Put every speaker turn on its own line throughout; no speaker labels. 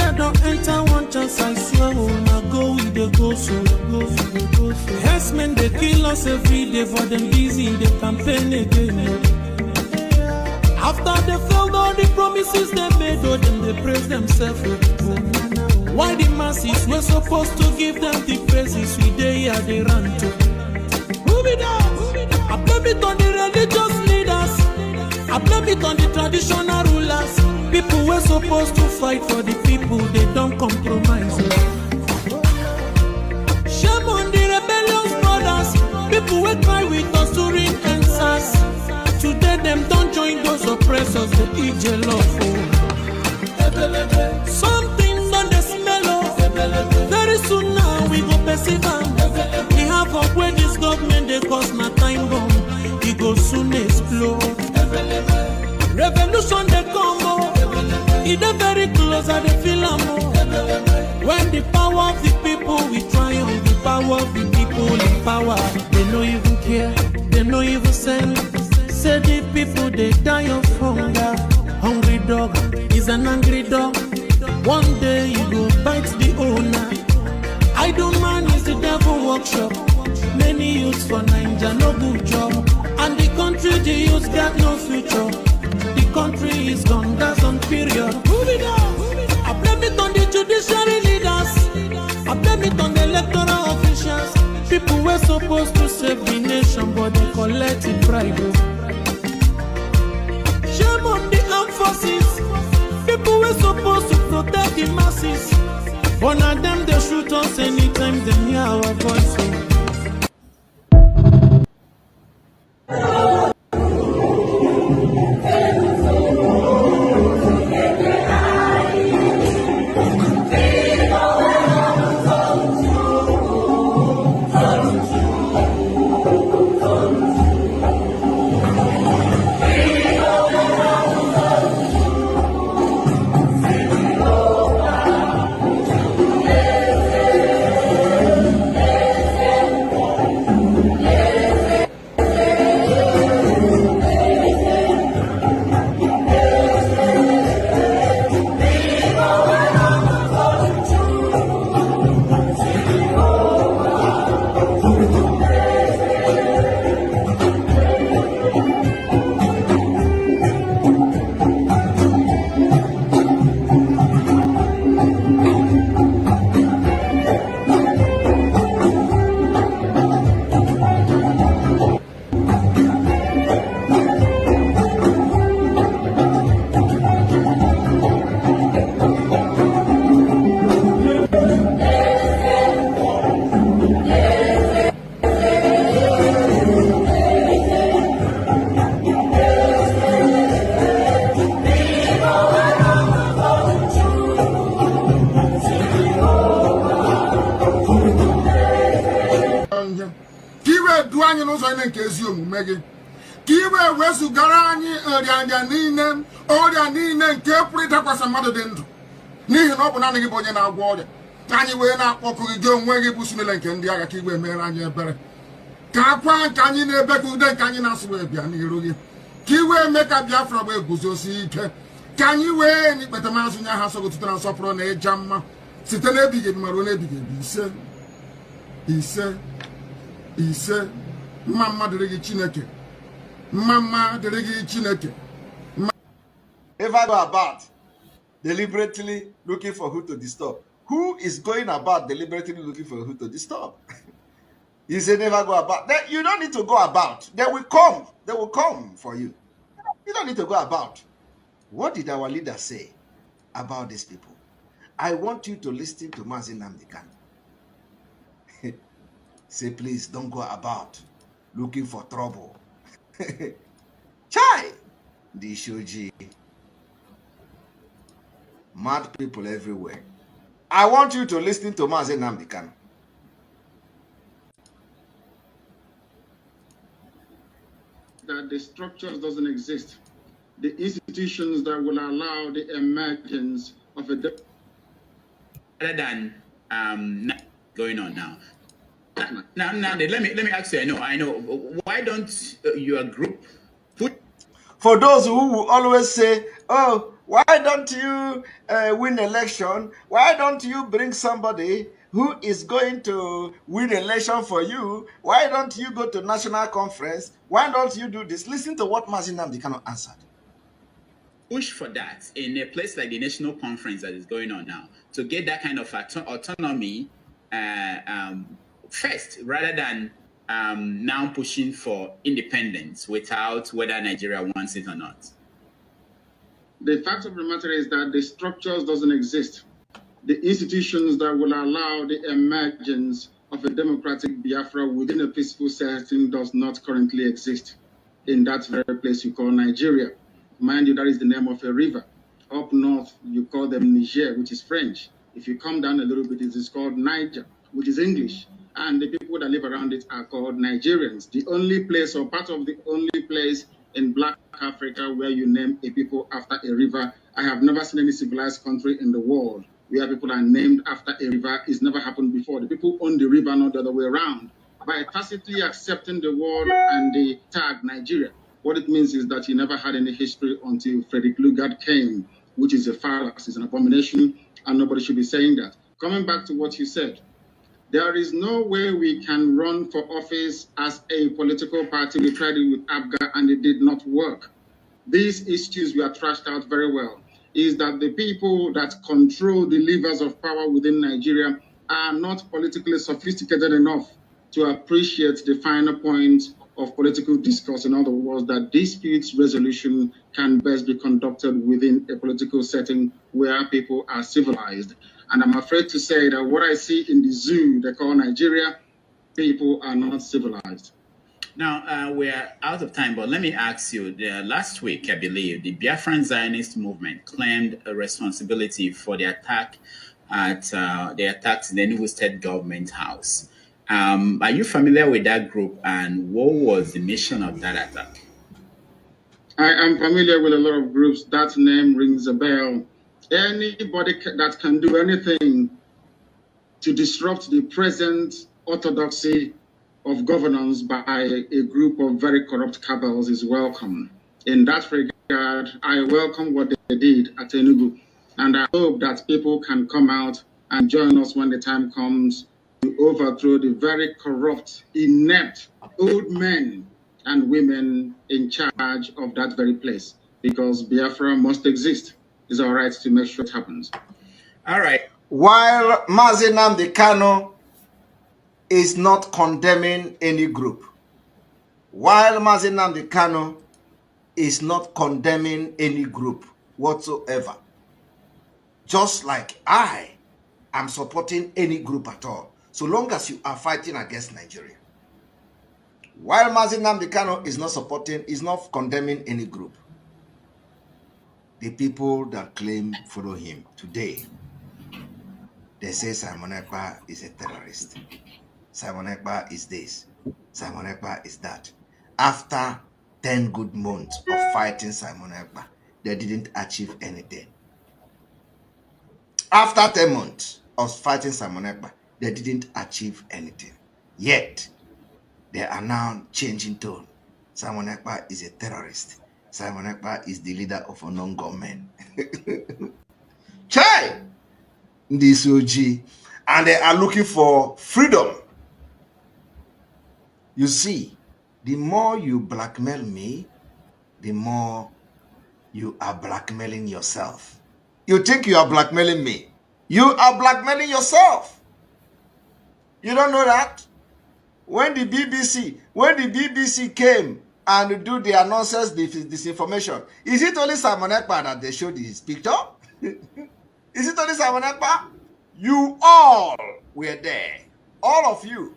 I don't enter one chance, I swear, I go with the go so. Yes, men, they kill us every day for them busy, they campaign again. After they failed all the promises they made, oh, then they praise themselves. Why the masses were supposed to give them the praises we they here they run to? Move it up. I blame it on the religious leaders. I blame it on the traditional rulers. People were supposed to fight for the people, they don't compromise. Shame on the rebellious brothers. People will cry with us during answers. Today them don't join those oppressors, they eat jello. Something on the smell. Very soon now we go perceive. We have up where this government they cause my time bomb. It go soon explode. Revolution they come. It is very close at the film. When the power of the people we triumph, the power of the people in power. They no even care, they no even send. Say the people they die of hunger. Hungry dog is an angry dog. One day you go bite the owner. Idle man is the devil workshop. Many youths for Nigeria no good job. And the country the youths got no future. The country is gone, that's on period. Move it up. I blame it on the judiciary leaders. I blame it on the electoral officials. People were supposed to save the nation, but they collected bribe. Shame on the armed forces. People were supposed to protect the masses. One of them they shoot us anytime they hear our voice.
Kiwe wesu garani orianja nine oria nine nke pụrịta kwasa mmadụ dị ndụ n'ihi na ọ bụ naanị gị bụ onye na-agwọ ọrịa anyị wee na-akpọkụ gị onwe gị bụ sunile nke ndị agha ka igwe mere anyị ebere ka akwa nke anyị na-ebe ka ude nke anyị na-asụ wee bịa n'iru gị ka iwe mee ka Biafra wee guzosi ike ka anyị wee n'ikpeta mazụ nye ha sọgụtụta na nsọpụrụ na ịja mma site n'ebighị ebi maruo n'ebighị ebi ise mama dịrị gị Chineke mama dịrị gị Chineke.
If I go about deliberately looking for who to disturb, who is going about deliberately looking for who to disturb? You say never go about. Then you don't need to go about. They will come. They will come for you. You don't need to go about. What did our leader say about these people? I want you to listen to Mazin Namdekan. Say, please don't go about looking for trouble. Chai! The Shoji. Mad people everywhere. I want you to listen to Mazin Namdekan.
That the structures doesn't exist. The institutions that will allow the emergence of a
rather than going on now. Now, let me ask you. I know. Why don't your group put?
For those who will always say, "Oh, Why don't you win election? Why don't you bring somebody who is going to win election for you? Why don't you go to national conference? Why don't you do this? Listen to what Mazi Nnamdi Kanu answered.
Push for that in a place like the national conference that is going on now to get that kind of autonomy first, rather than now pushing for independence without whether Nigeria wants it or not.
The fact of the matter is that the structures doesn't exist. The institutions that will allow the emergence of a democratic Biafra within a peaceful setting does not currently exist in that very place you call Nigeria. Mind you, that is the name of a river. Up north, you call them Niger, which is French. If you come down a little bit, it is called Niger, which is English. And the people that live around it are called Nigerians. The only place, or part of the only place in Black Africa where you name a people after a river. I have never seen any civilized country in the world where people are named after a river. It's never happened before. The people own the river, not the other way around. By tacitly accepting the word and the tag Nigeria, what it means is that you never had any history until Frederick Lugard came, which is a fallacy, it's an abomination, and nobody should be saying that. Coming back to what you said, there is no way we can run for office as a political party. We tried it with ABGA and it did not work. These issues we are trashed out very well. Is that the people that control the levers of power within Nigeria are not politically sophisticated enough to appreciate the finer point of political discourse. In other words, that disputes resolution can best be conducted within a political setting where people are civilized. And I'm afraid to say that what I see in the zoo they call Nigeria, people are not civilized.
Now, we're out of time, but let me ask you, last week, I believe, the Biafran Zionist movement claimed a responsibility for the attack at the Enugu State Government House. Are you familiar with that group, and what was the mission of that attack?
I am familiar with a lot of groups. That name rings a bell. Anybody that can do anything to disrupt the present orthodoxy of governance by a group of very corrupt cabals is welcome. In that regard, I welcome what they did at Enugu, and I hope that people can come out and join us when the time comes to overthrow the very corrupt, inept old men and women in charge of that very place, because Biafra must exist. It's our right to make sure it happens.
All right.
While Mazi Nnamdi Kanu is not condemning any group, while Mazi Nnamdi Kanu is not condemning any group whatsoever, just like I am supporting any group at all, so long as you are fighting against Nigeria. While Mazi Nnamdi Kanu is not supporting, is not condemning any group, the people that claim follow him today, they say Simon Ekpa is a terrorist. Simon Ekpa is this. Simon Ekpa is that. After 10 good months of fighting Simon Ekpa, they didn't achieve anything. After 10 months of fighting Simon Ekpa, they didn't achieve anything. Yet, they are now changing tone. Simon Ekpa is a terrorist. Simon Ekpa is the leader of unknown gunmen. Chai! This OG. And they are looking for freedom. You see, the more you blackmail me, the more you are blackmailing yourself. You think you are blackmailing me. You are blackmailing yourself. You don't know that? When the BBC came and do their nonsense disinformation, is it only Simon Ekpa that they showed his picture? Is it only Simon Ekpa? You all were there. All of you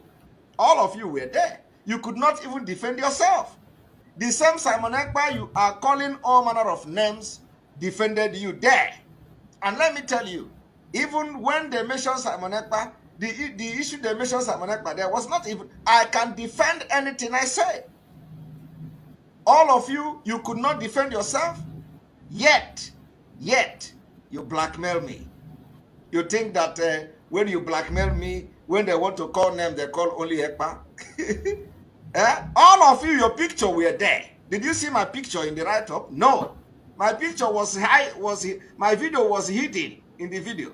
were there. You could not even defend yourself. The same Simon Ekpa you are calling all manner of names defended you there. And let me tell you, even when they mentioned Simon Ekpa, the issue they mentioned Simon Ekpa, there was not even, I can defend anything I say. All of you could not defend yourself, yet, you blackmail me. You think that when you blackmail me, when they want to call name, they call only Ekpa? All of you, your picture were there. Did you see my picture in the write-up? No. My picture was high, my video was hidden in the video.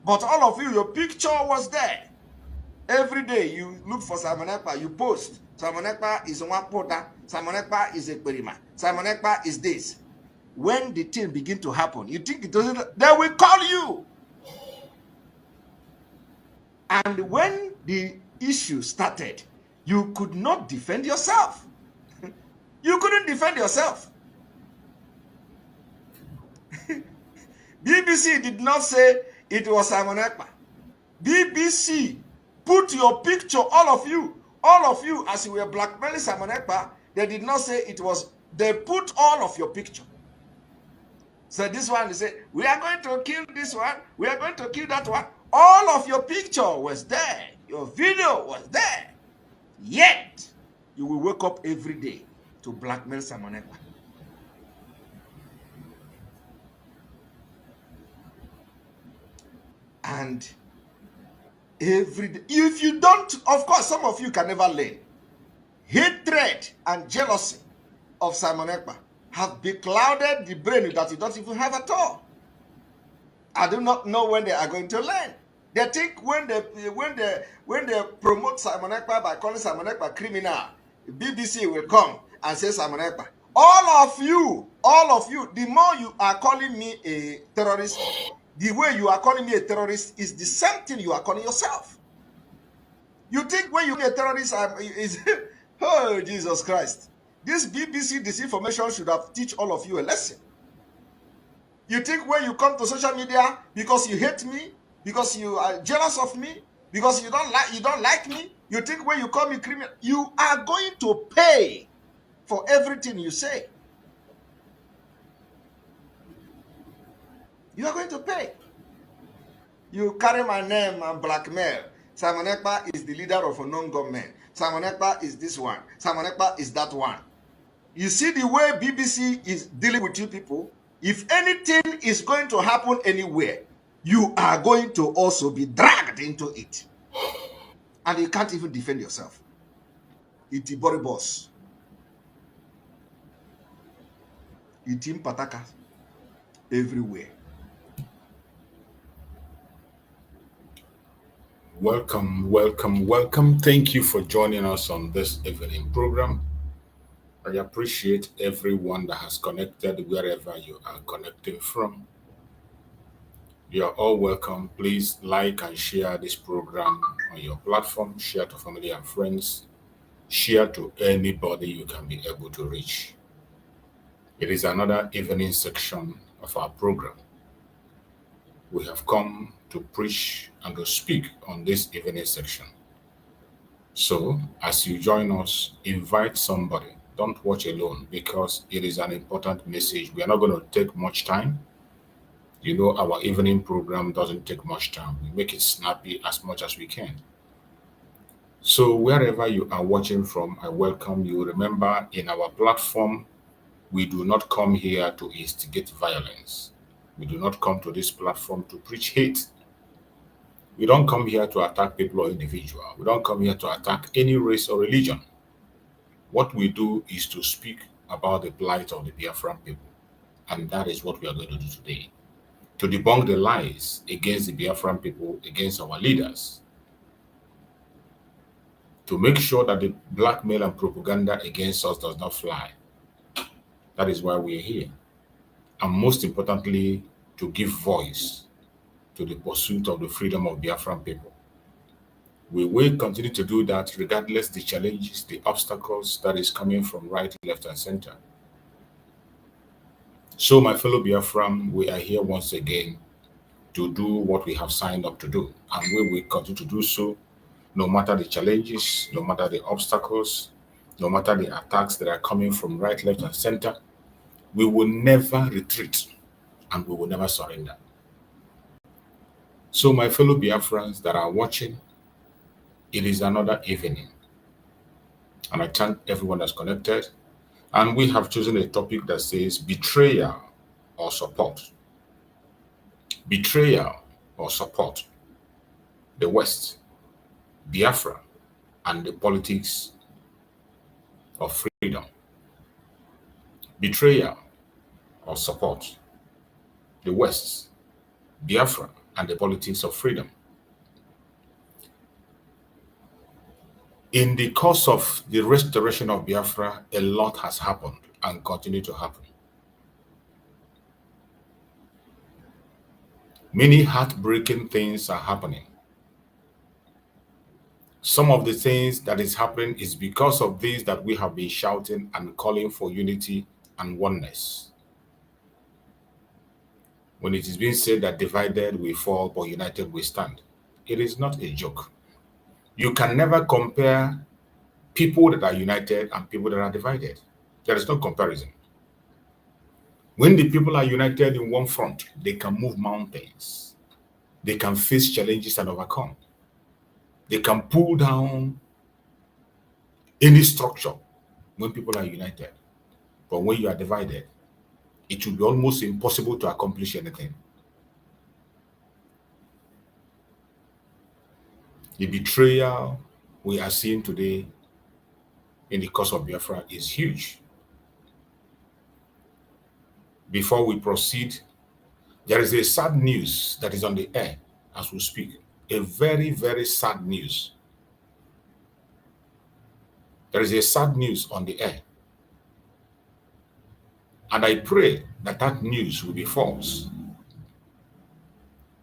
But all of you, your picture was there. Every day you look for Simon Ekpa, you post. Simon Ekpa is one porter, Simon Ekpa is a perima, Simon Ekpa is this. When the thing begin to happen, you think it doesn't, they will call you. And when the issue started, you could not defend yourself. You couldn't defend yourself. BBC did not say it was Simon Ekpa. BBC put your picture, all of you, as you were blackmailing Simon Ekpa, they did not say it was, they put all of your picture. So this one, they say, we are going to kill this one, we are going to kill that one. All of your picture was there, your video was there. Yet, you will wake up every day to blackmail Simon Ekpa. And every day, if you don't, of course, some of you can never learn. Hatred and jealousy of Simon Ekpa have beclouded the brain that you don't even have at all. I do not know when they are going to learn. They think when they promote Simon Ekpa by calling Simon Ekpa criminal, BBC will come and say Simon Ekpa. All of you, the more you are calling me a terrorist, the way you are calling me a terrorist is the same thing you are calling yourself. You think when you be a terrorist is oh Jesus Christ. This BBC disinformation should have teach all of you a lesson. You think when you come to social media because you hate me, because you are jealous of me, because you don't like me, you think when you call me criminal, you are going to pay for everything you say. You are going to pay. You carry my name and blackmail. Simon Ekpa is the leader of a non-government. Simon Ekpa is this one. Simon Ekpa is that one. You see the way BBC is dealing with you people? If anything is going to happen anywhere, you are going to also be dragged into it. And you can't even defend yourself. It's a body boss. It's in pataka everywhere.
Welcome. Thank you for joining us on this evening program. I appreciate everyone that has connected wherever you are connecting from. You are all welcome. Please like and share this program on your platform. Share to family and friends. Share to anybody you can be able to reach. It is another evening section of our program. We have come to preach and to speak on this evening section. So, as you join us, invite somebody. Don't watch alone because it is an important message. We are not going to take much time. You know, our evening program doesn't take much time. We make it snappy as much as we can. So, wherever you are watching from, I welcome you. Remember, in our platform, we do not come here to instigate violence. We do not come to this platform to preach hate. We don't come here to attack people or individuals. We don't come here to attack any race or religion. What we do is to speak about the plight of the Biafran people. And that is what we are going to do today. To debunk the lies against the Biafran people, against our leaders. To make sure that the blackmail and propaganda against us does not fly. That is why we are here. And most importantly, to give voice to the pursuit of the freedom of Biafran people. We will continue to do that regardless the challenges, the obstacles that is coming from right, left, and center. So, my fellow Biafran, we are here once again to do what we have signed up to do. And we will continue to do so, no matter the challenges, no matter the obstacles, no matter the attacks that are coming from right, left, and center. We will never retreat and we will never surrender. So, my fellow Biafrans that are watching, it is another evening. And I thank everyone that's connected. And we have chosen a topic that says betrayal or support. Betrayal or support. The West, Biafra, and the politics of freedom. Betrayal or support the West, Biafra, and the politics of freedom. In the course of the restoration of Biafra, a lot has happened and continue to happen. Many heartbreaking things are happening. Some of the things that is happening is because of this that we have been shouting and calling for unity and oneness. When it is being said that divided we fall, but united we stand, it is not a joke. You can never compare people that are united and people that are divided. There is no comparison. When the people are united in one front, they can move mountains. They can face challenges and overcome. They can pull down any structure when people are united. But when you are divided, it will be almost impossible to accomplish anything. The betrayal we are seeing today in the cause of Biafra is huge. Before we proceed, there is a sad news that is on the air as we speak. A very, very sad news. There is a sad news on the air. And I pray that that news will be false.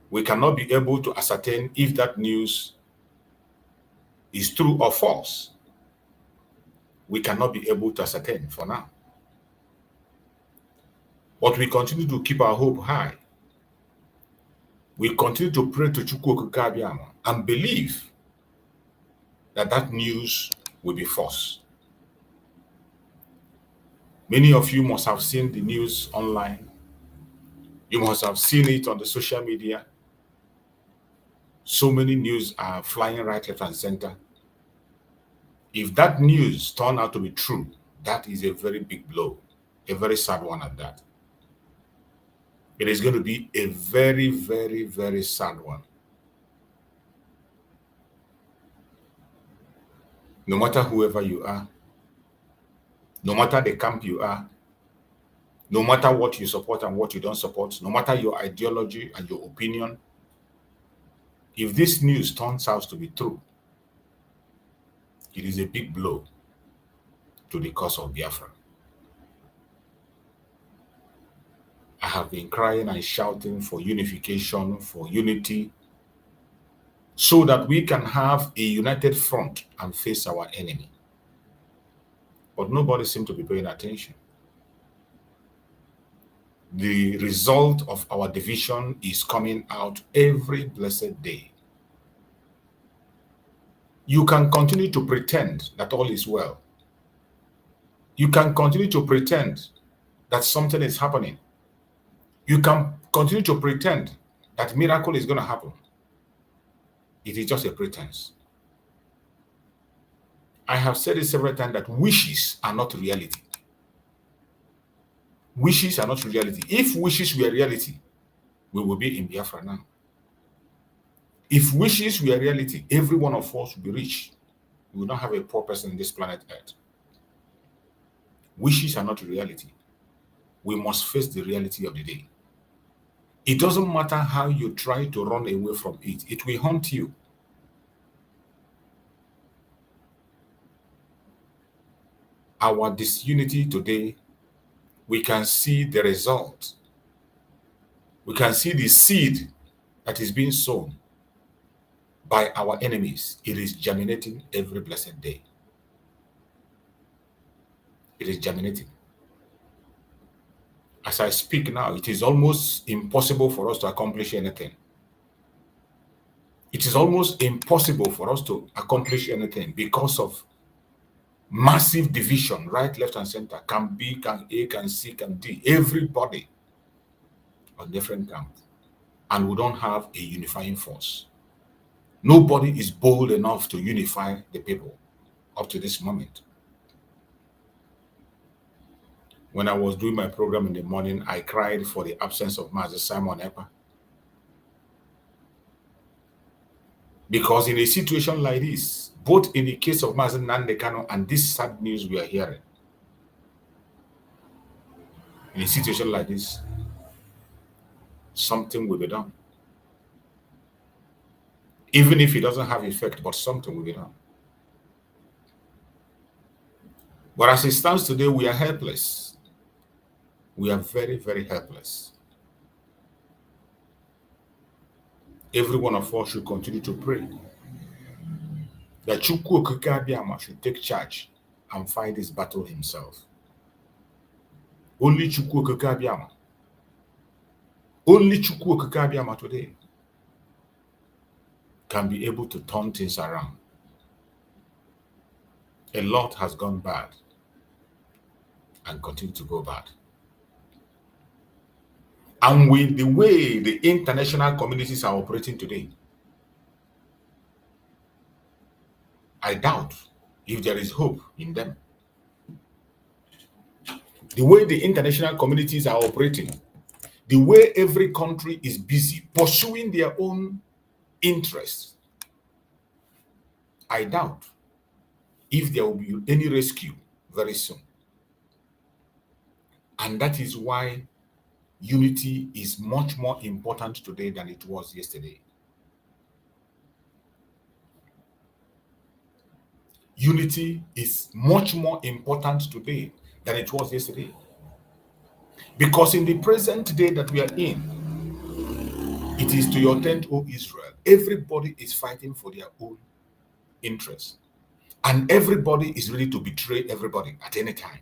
We cannot be able to ascertain if that news is true or false. We cannot be able to ascertain for now. But we continue to keep our hope high. We continue to pray to Chukwu Okike Abiama and believe that that news will be false. Many of you must have seen the news online. You must have seen it on the social media. So many news are flying right, left, and center. If that news turns out to be true, that is a very big blow, a very sad one at that. It is going to be a very, very, very sad one. No matter whoever you are, no matter the camp you are, no matter what you support and what you don't support, no matter your ideology and your opinion, if this news turns out to be true, it is a big blow to the cause of Biafra. I have been crying and shouting for unification, for unity, so that we can have a united front and face our enemy. But nobody seems to be paying attention. The result of our division is coming out every blessed day. You can continue to pretend that all is well. You can continue to pretend that something is happening. You can continue to pretend that miracle is going to happen. It is just a pretense. I have said it several times that wishes are not reality. Wishes are not reality. If wishes were reality, we will be in Biafra now. If wishes were reality, every one of us would be rich. We would not have a poor person in this planet Earth. Wishes are not reality. We must face the reality of the day. It doesn't matter how you try to run away from it. It will haunt you. Our disunity today, we can see the result. We can see the seed that is being sown by our enemies. It is germinating every blessed day. It is germinating. As I speak now, it is almost impossible for us to accomplish anything. It is almost impossible for us to accomplish anything because of massive division, right, left, and center. Can B, can A, can C, can D. Everybody on different camps. And we don't have a unifying force. Nobody is bold enough to unify the people up to this moment. When I was doing my program in the morning, I cried for the absence of Master Simon Epa. Because in a situation like this, both in the case of Mazen Nandekano and this sad news we are hearing, In a situation like this, something will be done. Even if it doesn't have effect, but something will be done. But as it stands today, we are helpless. We are very, very helpless. Every one of us should continue to pray that Chukwu Okike Abiyama should take charge and fight this battle himself. Only Chukwu Okike Abiyama. Only Chukwu Okike Abiyama today can be able to turn things around. A lot has gone bad and continue to go bad. And with the way the international communities are operating today, I doubt if there is hope in them. The way the international communities are operating, the way every country is busy pursuing their own interests, I doubt if there will be any rescue very soon. And that is why unity is much more important today than it was yesterday. Unity is much more important today than it was yesterday. Because in the present day that we are in, it is to your tent, O Israel. Everybody is fighting for their own interests. And everybody is ready to betray everybody at any time.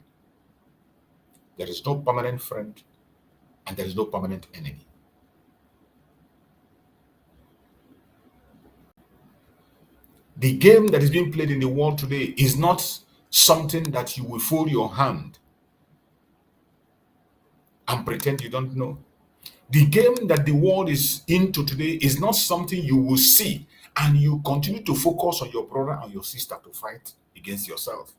There is no permanent friend and there is no permanent enemy. The game that is being played in the world today is not something that you will fold your hand and pretend you don't know. The game that the world is into today is not something you will see and you continue to focus on your brother and your sister to fight against yourself.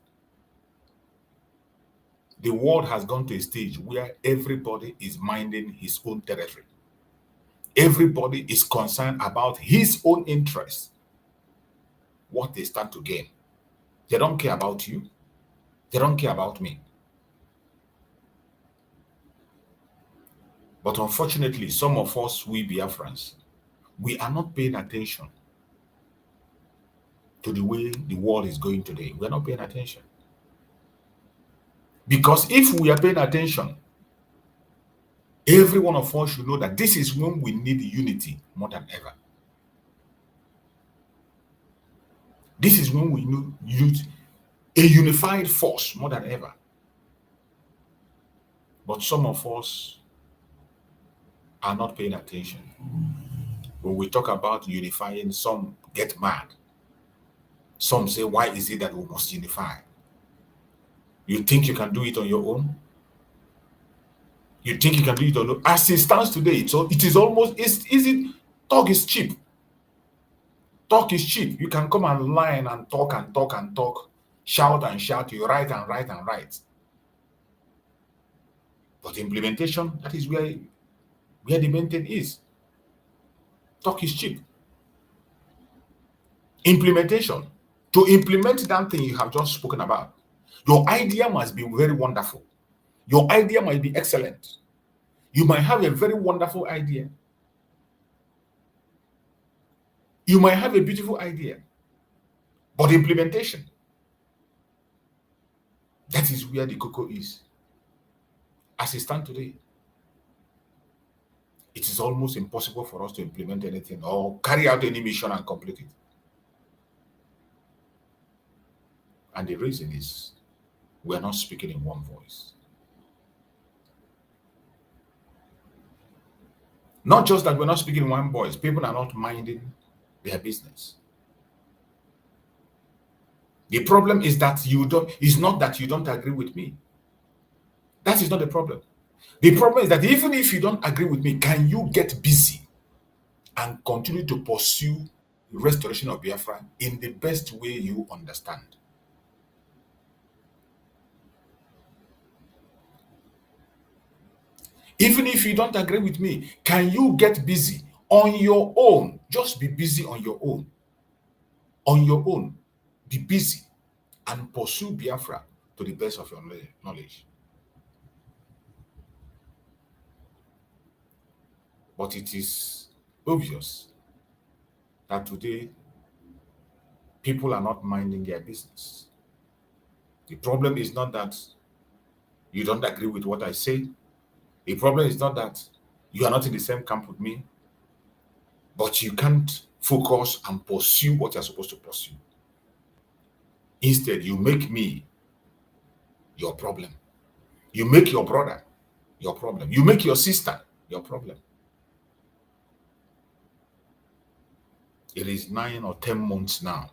The world has gone to a stage where everybody is minding his own territory. Everybody is concerned about his own interests, what they stand to gain. They don't care about you. They don't care about me. But unfortunately, some of us, we Biafrans, we are not paying attention to the way the world is going today. We are not paying attention. Because if we are paying attention, every one of us should know that this is when we need unity more than ever. This is when we need a unified force more than ever. But some of us are not paying attention. When we talk about unifying, some get mad. Some say, why is it that we must unify? You think you can do it on your own? You think you can do it on your own? As it stands today, so it is almost, it's easy. Talk is cheap. Talk is cheap. You can come and lie and talk and talk and talk, shout and shout, you write and write and write. But implementation, that is where the main thing is. Talk is cheap. Implementation. To implement that thing you have just spoken about, your idea must be very wonderful. Your idea might be excellent. You might have a very wonderful idea. You might have a beautiful idea. But implementation, that is where the cocoa is. As it stands today, it is almost impossible for us to implement anything or carry out any mission and complete it. And the reason is we are not speaking in one voice. Not just that we're not speaking in one voice, people are not minding their business. The problem is that it's not that you don't agree with me. That is not the problem. The problem is that even if you don't agree with me, can you get busy and continue to pursue the restoration of Biafra in the best way you understand? Even if you don't agree with me, can you get busy on your own? Just be busy on your own. On your own. Be busy and pursue Biafra to the best of your knowledge. But it is obvious that today people are not minding their business. The problem is not that you don't agree with what I say. The problem is not that you are not in the same camp with me, but you can't focus and pursue what you're supposed to pursue. Instead, you make me your problem. You make your brother your problem. You make your sister your problem. It is 9 or 10 months now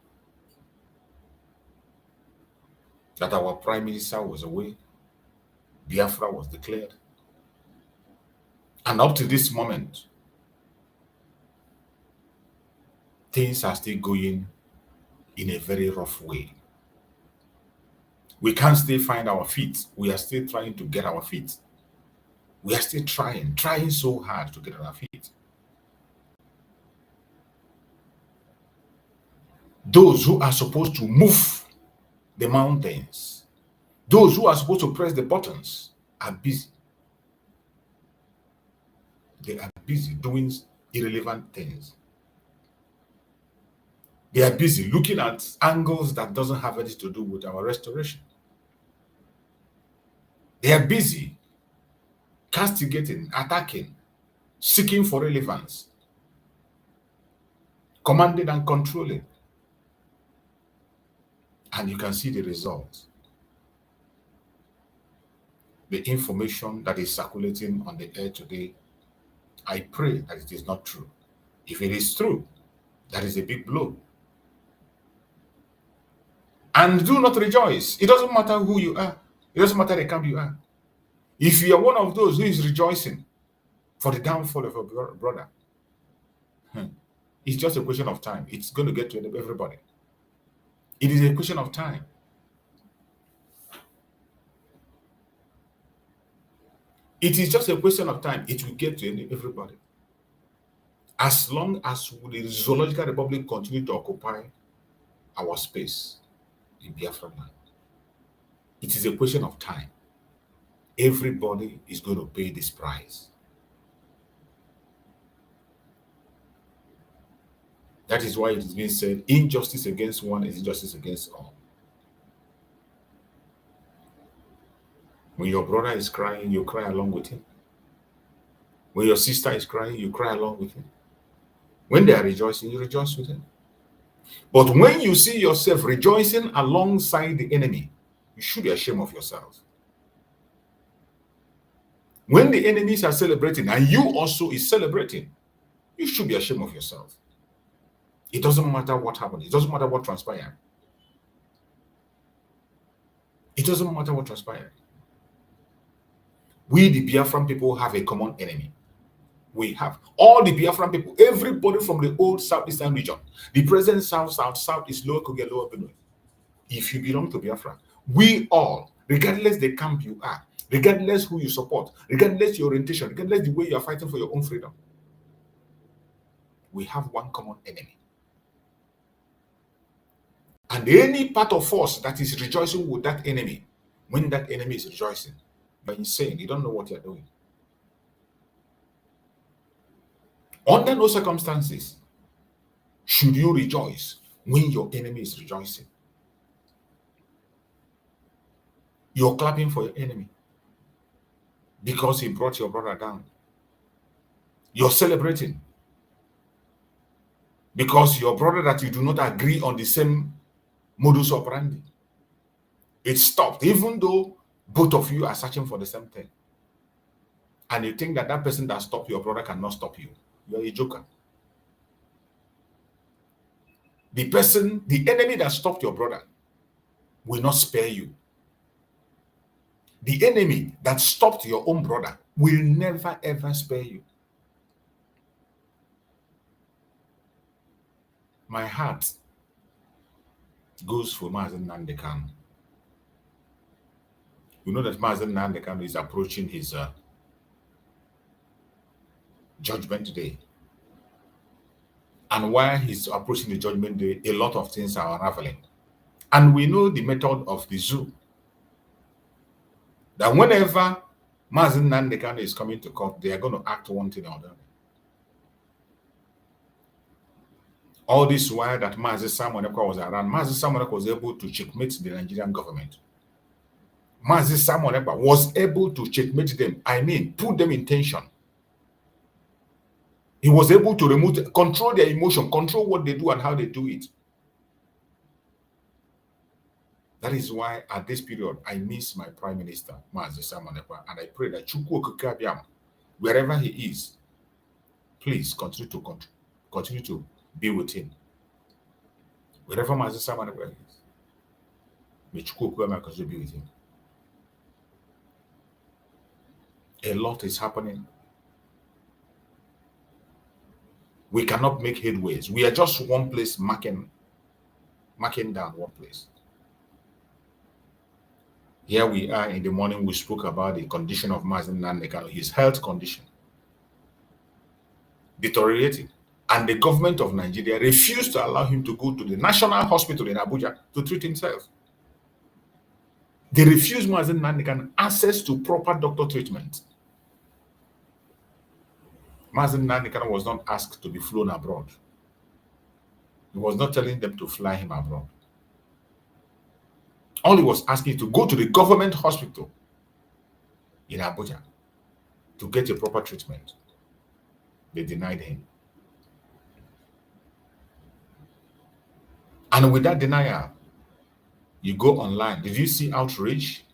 that our prime minister was away. Biafra was declared. And up to this moment, things are still going in a very rough way. We can't still find our feet. We are still trying to get our feet. We are still trying so hard to get on our feet. Those who are supposed to move the mountains, those who are supposed to press the buttons, are busy. They are busy doing irrelevant things. They are busy looking at angles that doesn't have anything to do with our restoration. They are busy castigating, attacking, seeking for relevance, commanding and controlling. And you can see the results. The information that is circulating on the air today, I pray that it is not true. If it is true, that is a big blow. And do not rejoice. It doesn't matter who you are. It doesn't matter the camp you are. If you are one of those who is rejoicing for the downfall of your brother, it's just a question of time. It's going to get to everybody. It is a question of time. It is just a question of time. It will get to everybody. As long as the Zoological Republic continue to occupy our space in Biafra land, it is a question of time. Everybody is going to pay this price. That is why it is being said, injustice against one is injustice against all. When your brother is crying, you cry along with him. When your sister is crying, you cry along with him. When they are rejoicing, you rejoice with them. But when you see yourself rejoicing alongside the enemy, you should be ashamed of yourself. When the enemies are celebrating and you also is celebrating, you should be ashamed of yourself. It doesn't matter what happened. It doesn't matter what transpired. It doesn't matter what transpired. We, the Biafran people, have a common enemy. We have all the Biafran people, everybody from the old southeastern region, the present south is Lower Kogi, Lower Benue. If you belong to Biafra, we all, regardless the camp you are, regardless who you support, regardless your orientation, regardless the way you are fighting for your own freedom, we have one common enemy. And any part of us that is rejoicing with that enemy, when that enemy is rejoicing, you're insane. You don't know what you're doing. Under no circumstances should you rejoice when your enemy is rejoicing. You're clapping for your enemy because he brought your brother down. You're celebrating because your brother that you do not agree on the same modus operandi, it stopped, even though both of you are searching for the same thing. And you think that that person that stopped your brother cannot stop you. You're a joker. The person, the enemy that stopped your brother will not spare you. The enemy that stopped your own brother will never ever spare you. My heart goes for Mazen Nandekan. You know that Mazen Nandekan is approaching his judgment day. And while he's approaching the judgment day, a lot of things are unraveling. And we know the method of the zoo. That whenever Mazen Nandekan is coming to court, they are going to act one thing or the other. All this while that Mazi Simon Ekpa was around, Mazi Simon Ekpa was able to checkmate the Nigerian government. Mazi Simon Ekpa was able to checkmate them. I mean, put them in tension. He was able to control their emotion, control what they do and how they do it. That is why at this period, I miss my Prime Minister, Mazi Simon Ekpa, and I pray that Chukwu Okike Abiama, wherever he is, please continue to be with him. Wherever Mazi Simon Ekpa is, may Chukwu Okike Abiama continue to be with him. A lot is happening. We cannot make headways. We are just one place marking down one place. Here we are in the morning, we spoke about the condition of Mazi Nnamdi Kanu, his health condition deteriorating. And the government of Nigeria refused to allow him to go to the National Hospital in Abuja to treat himself. They refused Mazi Nnamdi Kanu access to proper doctor treatment. Mazi Nnamdi Kanu was not asked to be flown abroad. He was not telling them to fly him abroad. All he was asking to go to the government hospital in Abuja to get a proper treatment. They denied him. And with that denial, you go online. Did you see outrage?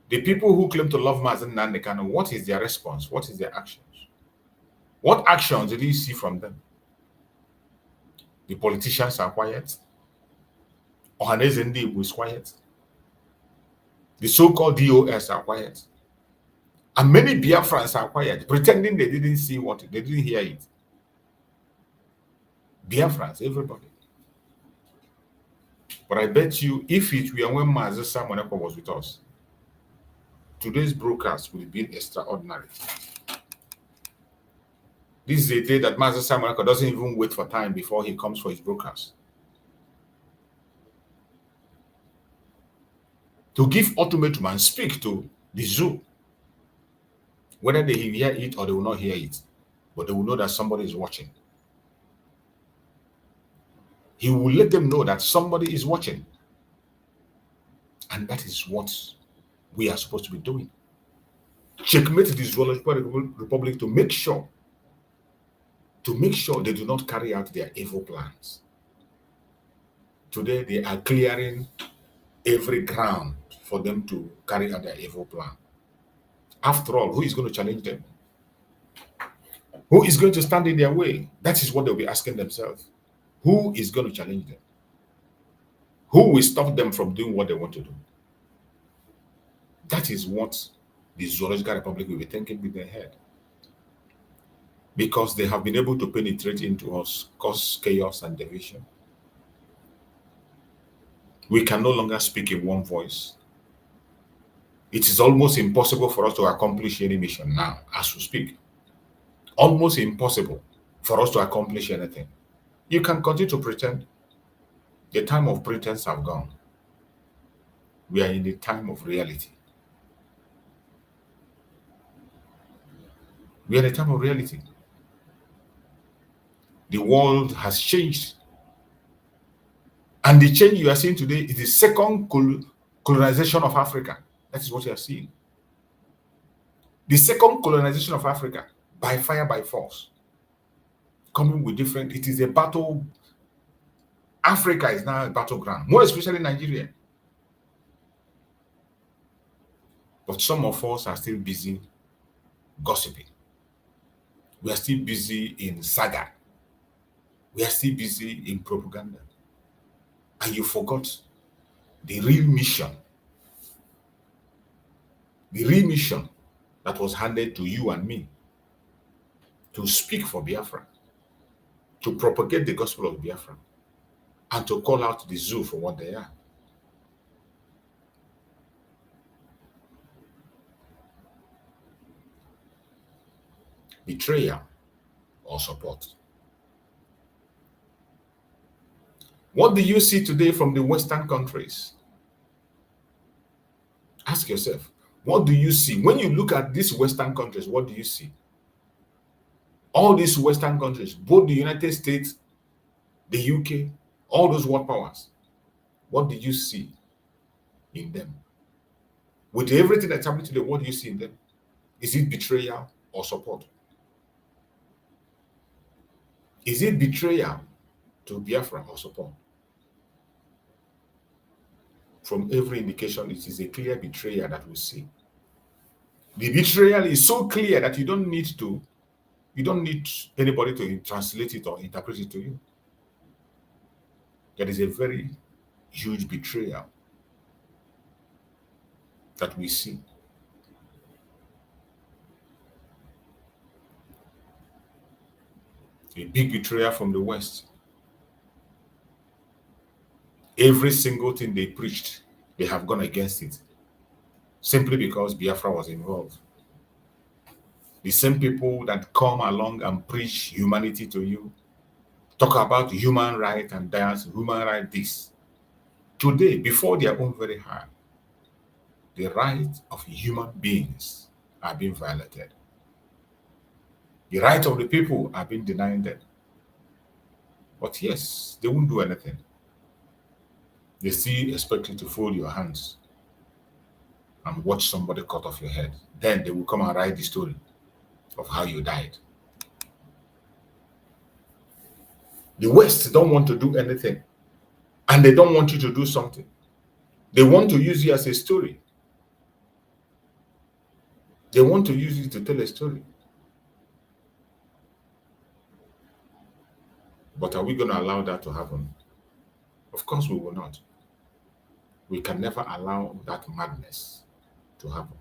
The people who claim to love Mazi Nnamdi Kanu, what is their response? What is their actions? What actions did you see from them? The politicians are quiet. Ohaneze Ndigbo is quiet. The so-called DOS are quiet. And many Biafrans are quiet, pretending they didn't see they didn't hear it. Biafrans, everybody. But I bet you, if it were when Mazi Simon Ekpa was with us, today's broadcast would have been extraordinary. This is a day that Mazi Simon Ekpa doesn't even wait for time before he comes for his broadcast. To give ultimatum and speak to the zoo, whether they hear it or they will not hear it, but they will know that somebody is watching. He will let them know that somebody is watching. And that is what we are supposed to be doing. Checkmate the Zoological Republic to make sure they do not carry out their evil plans. Today, they are clearing every ground for them to carry out their evil plan. After all, who is going to challenge them? Who is going to stand in their way? That is what they'll be asking themselves. Who is going to challenge them? Who will stop them from doing what they want to do? That is what the Zoological Republic will be thinking with their head. Because they have been able to penetrate into us, cause chaos and division. We can no longer speak in one voice. It is almost impossible for us to accomplish any mission now, as we speak. Almost impossible for us to accomplish anything. You can continue to pretend. The time of pretense have gone. We are in the time of reality. We are in the time of reality. The world has changed. And the change you are seeing today is the second colonization of Africa. That is what you are seeing. The second colonization of Africa, by fire, by force. Coming with different, it is a battle. Africa is now a battleground, more especially Nigeria. But some of us are still busy gossiping. We are still busy in saga. We are still busy in propaganda. And you forgot the real mission. The real mission that was handed to you and me. To speak for Biafra. To propagate the gospel of Biafra. And to call out the zoo for what they are. Betrayal or support. What do you see today from the Western countries? Ask yourself, what do you see? When you look at these Western countries, what do you see? All these Western countries, both the United States the UK, all those world powers. What did you see in them? With everything that's happening today, what do you see in them? Is it betrayal or support? Is it betrayal to Biafra or support? From every indication, it is a clear betrayal that we see. The betrayal is so clear that you don't need anybody to translate it or interpret it to you. There is a very huge betrayal that we see. A big betrayal from the West. Every single thing they preached, they have gone against it, simply because Biafra was involved. The same people that come along and preach humanity to you, talk about human rights and dance, human rights this. Today, before their own very heart, the rights of human beings are being violated. The rights of the people are being denied them. But yes, they won't do anything. They still expect you to fold your hands and watch somebody cut off your head. Then they will come and write the story of how you died. The West don't want to do anything, and they don't want you to do something. They want to use you as a story. They want to use you to tell a story. But are we going to allow that to happen? Of course we will not. We can never allow that madness to happen.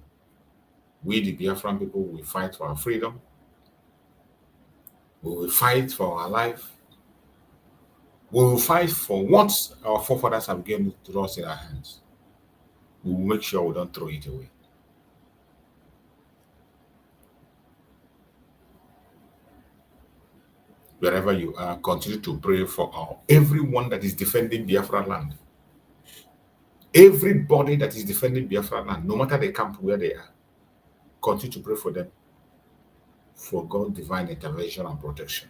We, the Biafran people, will fight for our freedom. We will fight for our life. We will fight for what our forefathers have given to us in our hands. We will make sure we don't throw it away. Wherever you are, continue to pray for everyone that is defending Biafra land. Everybody that is defending Biafra land, no matter the camp where they are, continue to pray for them, for God's divine intervention and protection.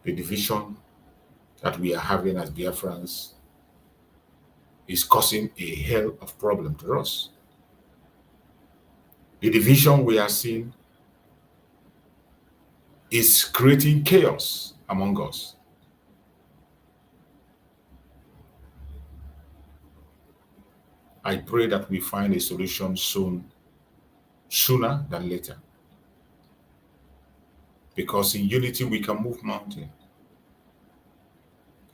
The division that we are having as Biafrans is causing a hell of problem to us. The division we are seeing is creating chaos among us. I pray that we find a solution sooner than later. Because in unity we can move mountains.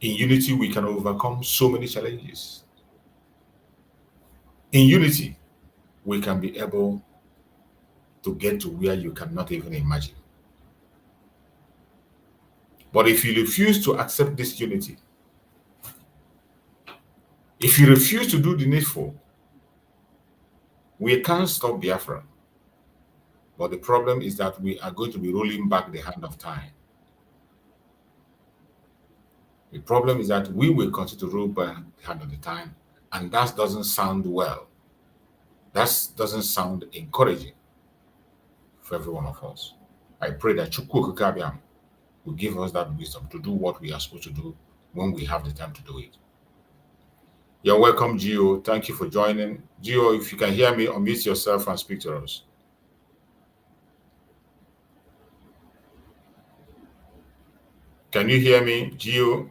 In unity we can overcome so many challenges. In unity we can be able to get to where you cannot even imagine. But if you refuse to accept this unity, if you refuse to do the needful, we can't stop Biafra. But the problem is that we are going to be rolling back the hand of time. The problem is that we will continue to roll back the hand of the time, and that doesn't sound well. That doesn't sound encouraging for every one of us. I pray that Chukwu Okikabiam will give us that wisdom to do what we are supposed to do when we have the time to do it. You're welcome, Gio. Thank you for joining. Gio, if you can hear me, unmute yourself and speak to us. Can you hear me, Gio?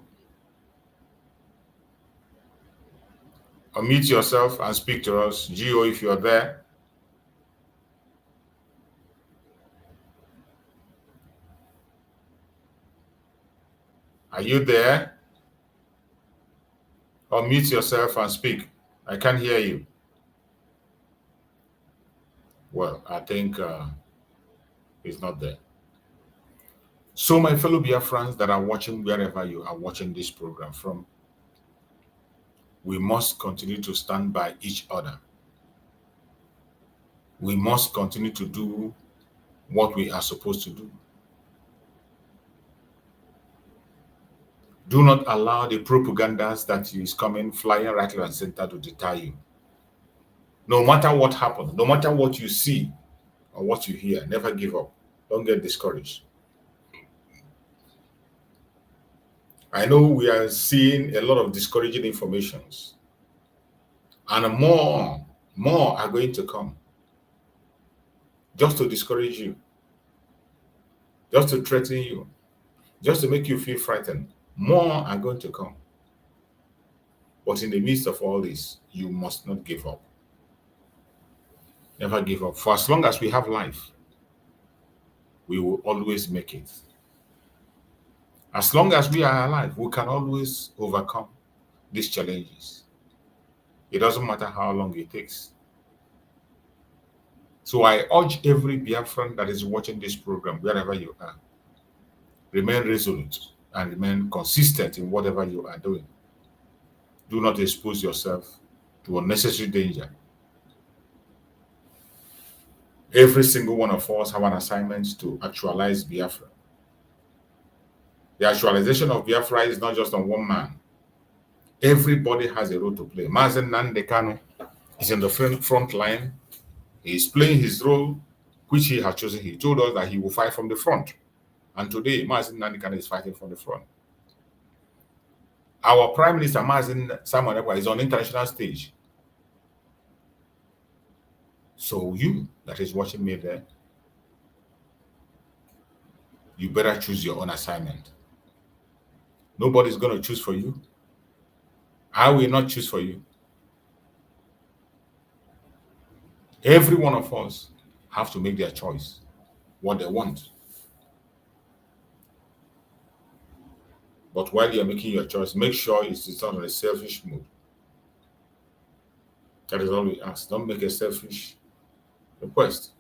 Unmute yourself and speak to us. Gio, if you're there. Are you there? Unmute yourself and speak. I can't hear you. Well, I think he's not there. So my fellow Biafrans that are watching wherever you are watching this program from, we must continue to stand by each other. We must continue to do what we are supposed to do. Do not allow the propagandas that is coming flying right, left, and center to deter you. No matter what happens, no matter what you see or what you hear, never give up. Don't get discouraged. I know we are seeing a lot of discouraging informations, and more are going to come just to discourage you, just to threaten you, just to make you feel frightened. More are going to come. But in the midst of all this, you must not give up. Never give up. For as long as we have life, we will always make it. As long as we are alive, we can always overcome these challenges. It doesn't matter how long it takes. So I urge every Biafran that is watching this program, wherever you are, remain resolute and remain consistent in whatever you are doing. Do not expose yourself to unnecessary danger. Every single one of us have an assignment to actualize Biafra. The actualization of Biafra is not just on one man. Everybody has a role to play. Mazen Nnamdi Kanu is in the front line. He is playing his role, which he has chosen. He told us that he will fight from the front. And today, Mazen Nnamdi Kanu is fighting from the front. Our Prime Minister, Mazen Simon Ekpa, is on international stage. So you that is watching me there, you better choose your own assignment. Nobody's going to choose for you. I will not choose for you. Every one of us have to make their choice, what they want. But while you're making your choice, make sure it's not in a selfish mood. That is all we ask. Don't make a selfish request.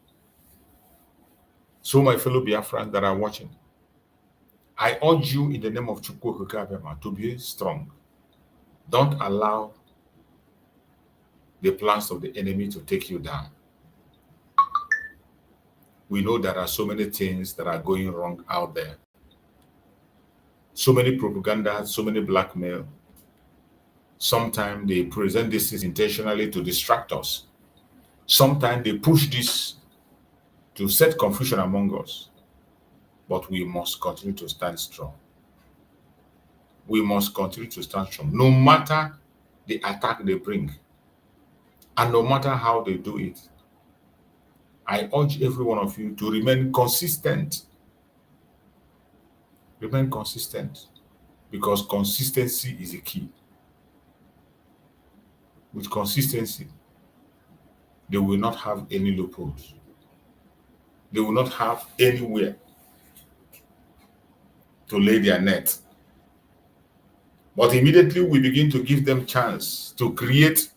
So my fellow Biafrans that are watching, I urge you in the name of Chukwu Okike Abiama to be strong. Don't allow the plans of the enemy to take you down. We know there are so many things that are going wrong out there. So many propaganda, so many blackmail. Sometimes they present this intentionally to distract us. Sometimes they push this to set confusion among us. But we must continue to stand strong. We must continue to stand strong, no matter the attack they bring, and no matter how they do it. I urge every one of you to remain consistent. Remain consistent, because consistency is a key. With consistency, they will not have any loopholes. They will not have anywhere to lay their net. But immediately we begin to give them chance to create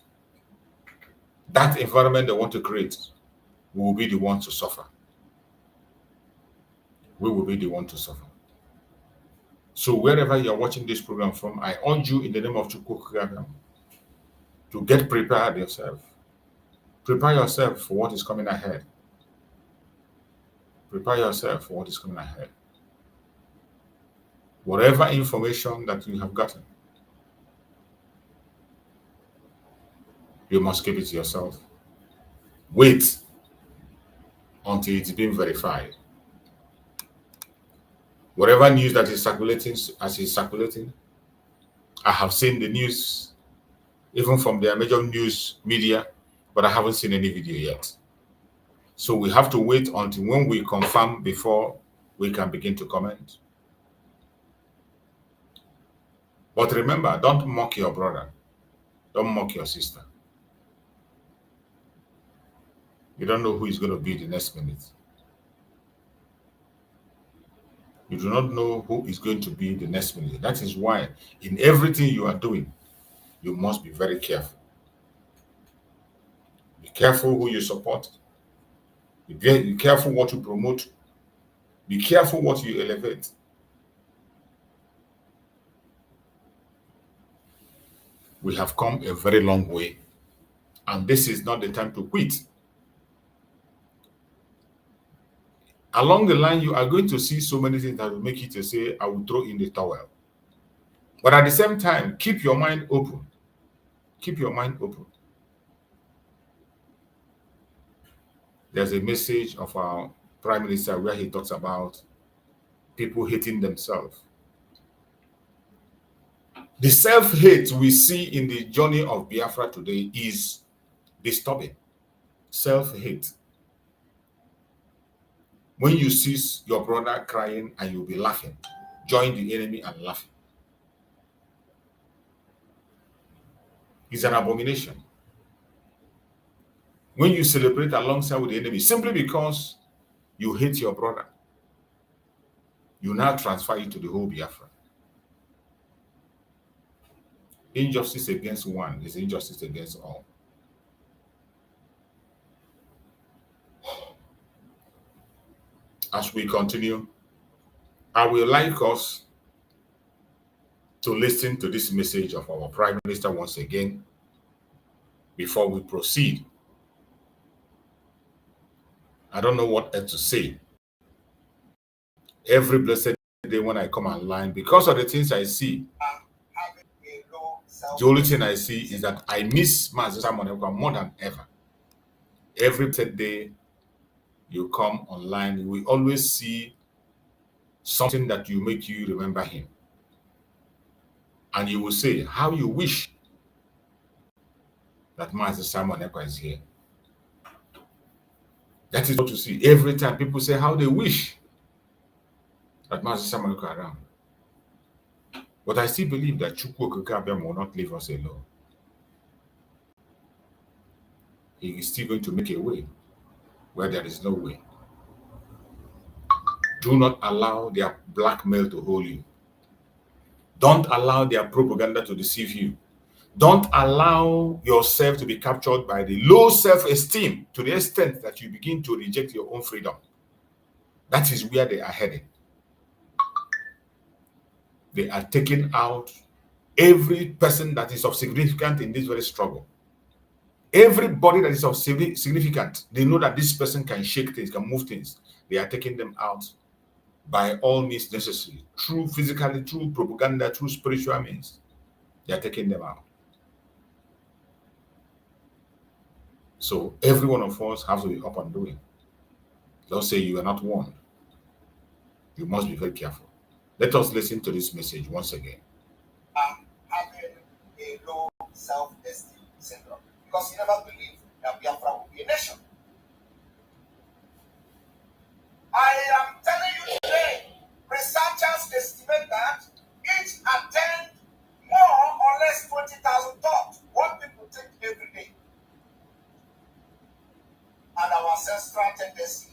that environment they want to create, we will be the ones to suffer. We will be the one to suffer. So wherever you are watching this program from, I urge you in the name of Chukwu Okike Abiama to get prepared yourself. Prepare yourself for what is coming ahead. Prepare yourself for what is coming ahead. Whatever information that you have gotten, you must keep it to yourself. Wait until it's been verified. Whatever news that is circulating, as it's circulating, I have seen the news, even from their major news media, but I haven't seen any video yet. So we have to wait until when we confirm before we can begin to comment. But remember, don't mock your brother. Don't mock your sister. You don't know who is going to be the next minute. You do not know who is going to be the next minute. That is why in everything you are doing, you must be very careful. Be careful who you support. Be careful what you promote. Be careful what you elevate. We have come a very long way, and this is not the time to quit. Along the line, you are going to see so many things that will make you to say, I will throw in the towel. But at the same time, keep your mind open. Keep your mind open. There's a message of our Prime Minister, where he talks about people hating themselves. The self-hate we see in the journey of Biafra today is disturbing. Self-hate. When you see your brother crying and you'll be laughing, join the enemy and laugh. It's an abomination. When you celebrate alongside with the enemy, simply because you hate your brother, you now transfer it to the whole Biafra. Injustice against one is injustice against all. As we continue, I would like us to listen to this message of our Prime Minister once again before we proceed. I don't know what else to say. Every blessed day when I come online, because of the things I see, the only thing I see is that I miss Master Simon more than ever. Every blessed day you come online, we always see something that will make you remember him. And you will say how you wish that Master Simon Ekpa is here. That is what you see. Every time people say how they wish that Master Simon Ekpa around. But I still believe that Chukwu Okike will not leave us alone. He is still going to make a way where there is no way. Do not allow their blackmail to hold you. Don't allow their propaganda to deceive you. Don't allow yourself to be captured by the low self-esteem to the extent that you begin to reject your own freedom. That is where they are heading. They are taking out every person that is of significance in this very struggle. Everybody that is of significance, they know that this person can shake things, can move things. They are taking them out by all means necessary, through physically, through propaganda, through spiritual means. They are taking them out. So every one of us has to be up and doing. Don't say you are not warned. You must be very careful. Let us listen to this message once again.
Having a low self-esteem syndrome because you never believed that Biafra would be a nation. I am telling you today, researchers estimate that each attend more or less 20,000 thoughts, what people think every day. And our ancestral tendency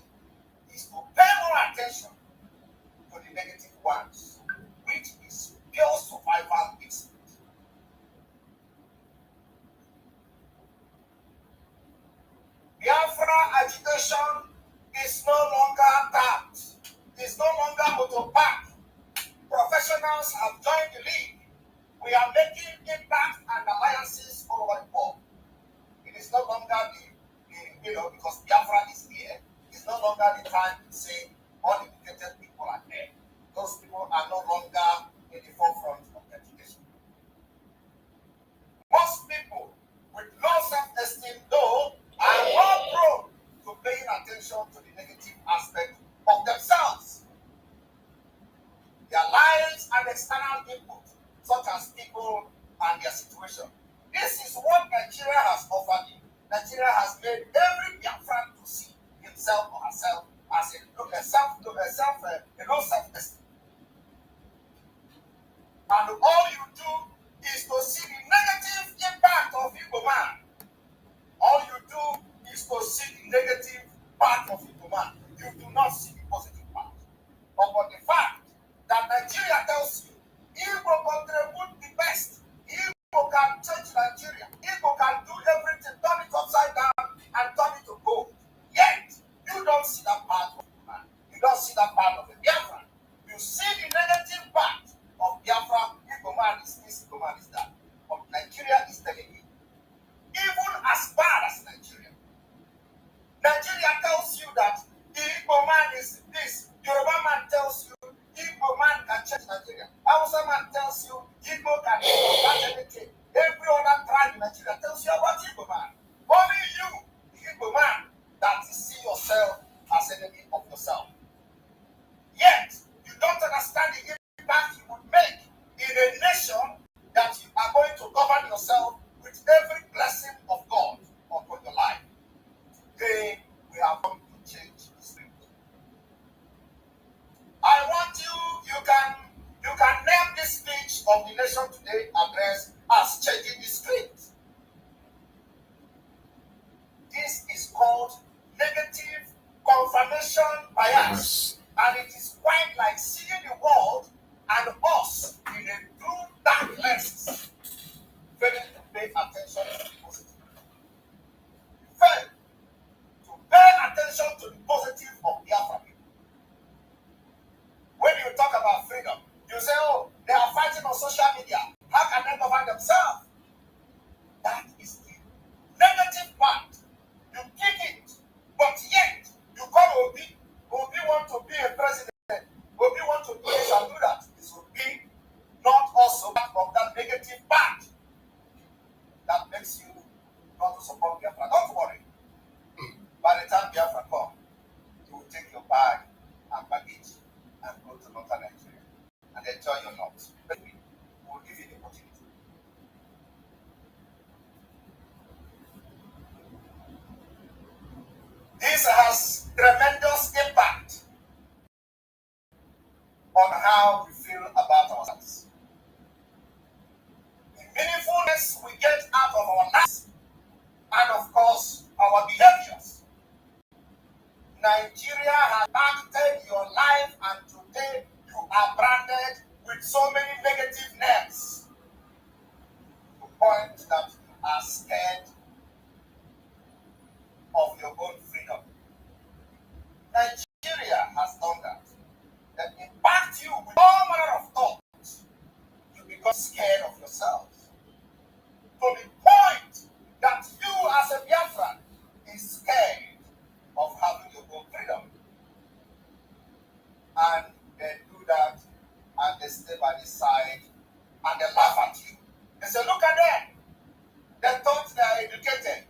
is to pay more attention to the negative ones, which is pure survival instinct. Biafra agitation is no longer that. It's no longer motopack. Professionals have joined the league. We are making impact and alliances all over the world. It is no longer because Biafra is here, it's no longer the time to say uneducated people are there. Those people are no longer in the forefront of education. Most people with low self-esteem, though, are more prone to paying attention to the negative aspect of themselves. Their lives and external input, such as people and their situation. This is what Nigeria has offered you. Nigeria has made every Biafran to see himself or herself as a low self-esteem. And all you do is to see the negative impact of Igbo man. All you do is to see the negative part of Igbo man. You do not see the positive part. But the fact that Nigeria tells you Igbo contribute the best, Igbo can change Nigeria, Igbo can do everything, turn it upside down and turn it to gold. Yet, you don't see that part of Igbo man. You don't see that part of the Biafra. You see the negative part of Biafra. Igbo man is this, Igbo man is that. But Nigeria is telling you, even as bad as Nigeria, to the positive of Biafra people. When you talk about freedom, you say, oh, they are fighting on social media. How can they govern themselves? That is the negative part. You kick it, but yet you call Obi. Obi want to be a president. Obi want to do this and do that. This will be not also part of that negative part that makes you not to support Biafra. Don't worry. By the time Biafra comes, you will take your bag and baggage and go to northern Nigeria and enjoy your lot. But we will give you the opportunity. This has tremendous impact on how we feel about ourselves. The meaningfulness we get out of our lives and, of course, our behaviors. Nigeria has impacted your life, and today you are branded with so many negative names to the point that you are scared of your own freedom. Nigeria has done that. They impact you with all manner of thoughts. You become scared of yourself. To the point that you as a Biafran is scared of having your own freedom. And they do that and they stay by the side and they laugh at you. They say, look at them. They thought they are educated.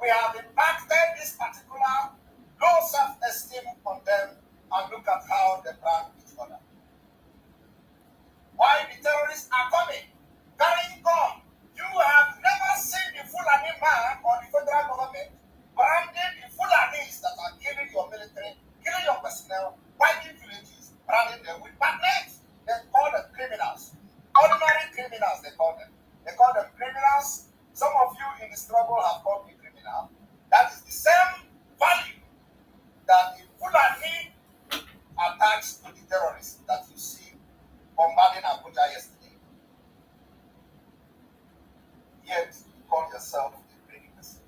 We have impacted this particular low self-esteem on them, and look at how they brand each other. Why the terrorists are coming, carrying gun. You have never seen the Fulani man or the federal government branding the Fulanis that are killing your military, killing your personnel, wiping villages, branding them with bad names. They call them criminals. Ordinary criminals, they call them. They call them criminals. Some of you in the struggle have called me criminal. That is the same value that the Fulani attached to the terrorists that you see bombarding Abuja yesterday. Yet you call yourself a great person.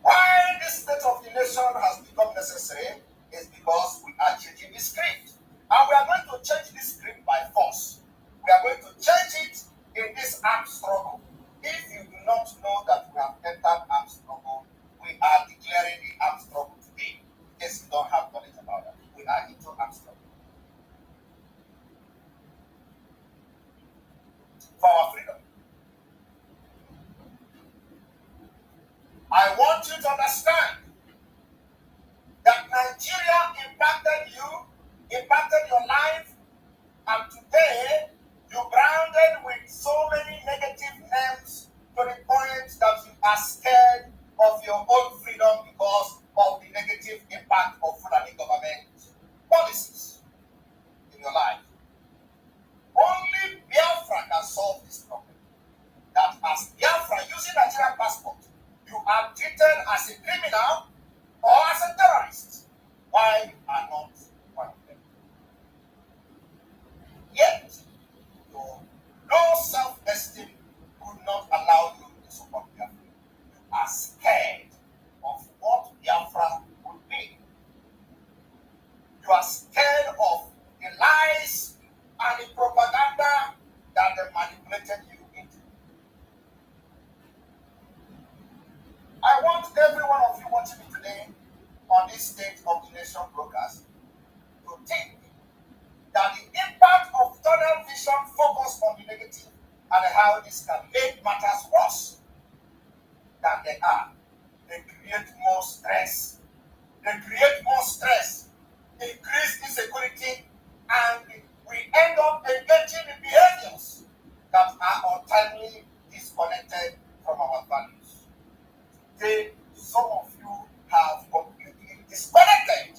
Why this state of the nation has become necessary is because we are changing the script. And we are going to change this script by force. We are going to change it in this armed struggle. If you do not know that we have entered armed struggle, we are declaring the armed struggle today. In case you don't have knowledge about that, we are into armed struggle. For our freedom. I want you to understand that Nigeria impacted you, impacted your life, and today you branded with so many negative names to the point that you are scared of your own freedom because of the negative impact of Fulani government policies in your life. Only Biafra can solve this problem. That as Biafra using Nigerian passport, you are treated as a criminal or as a terrorist. Why you are not one of them? Yet, your low self-esteem could not allow you to support Biafra. You are scared of what Biafra would be. You are scared of the lies and the propaganda that they manipulated you into. I want every one of you watching me today on this State of the Nation broadcast to think that the impact of tunnel vision focus on the negative and how this can make matters worse than they are. They create more stress. They create more stress, increase insecurity, and we end up engaging in behaviors that are entirely disconnected from our values. Some of you have completely disconnected,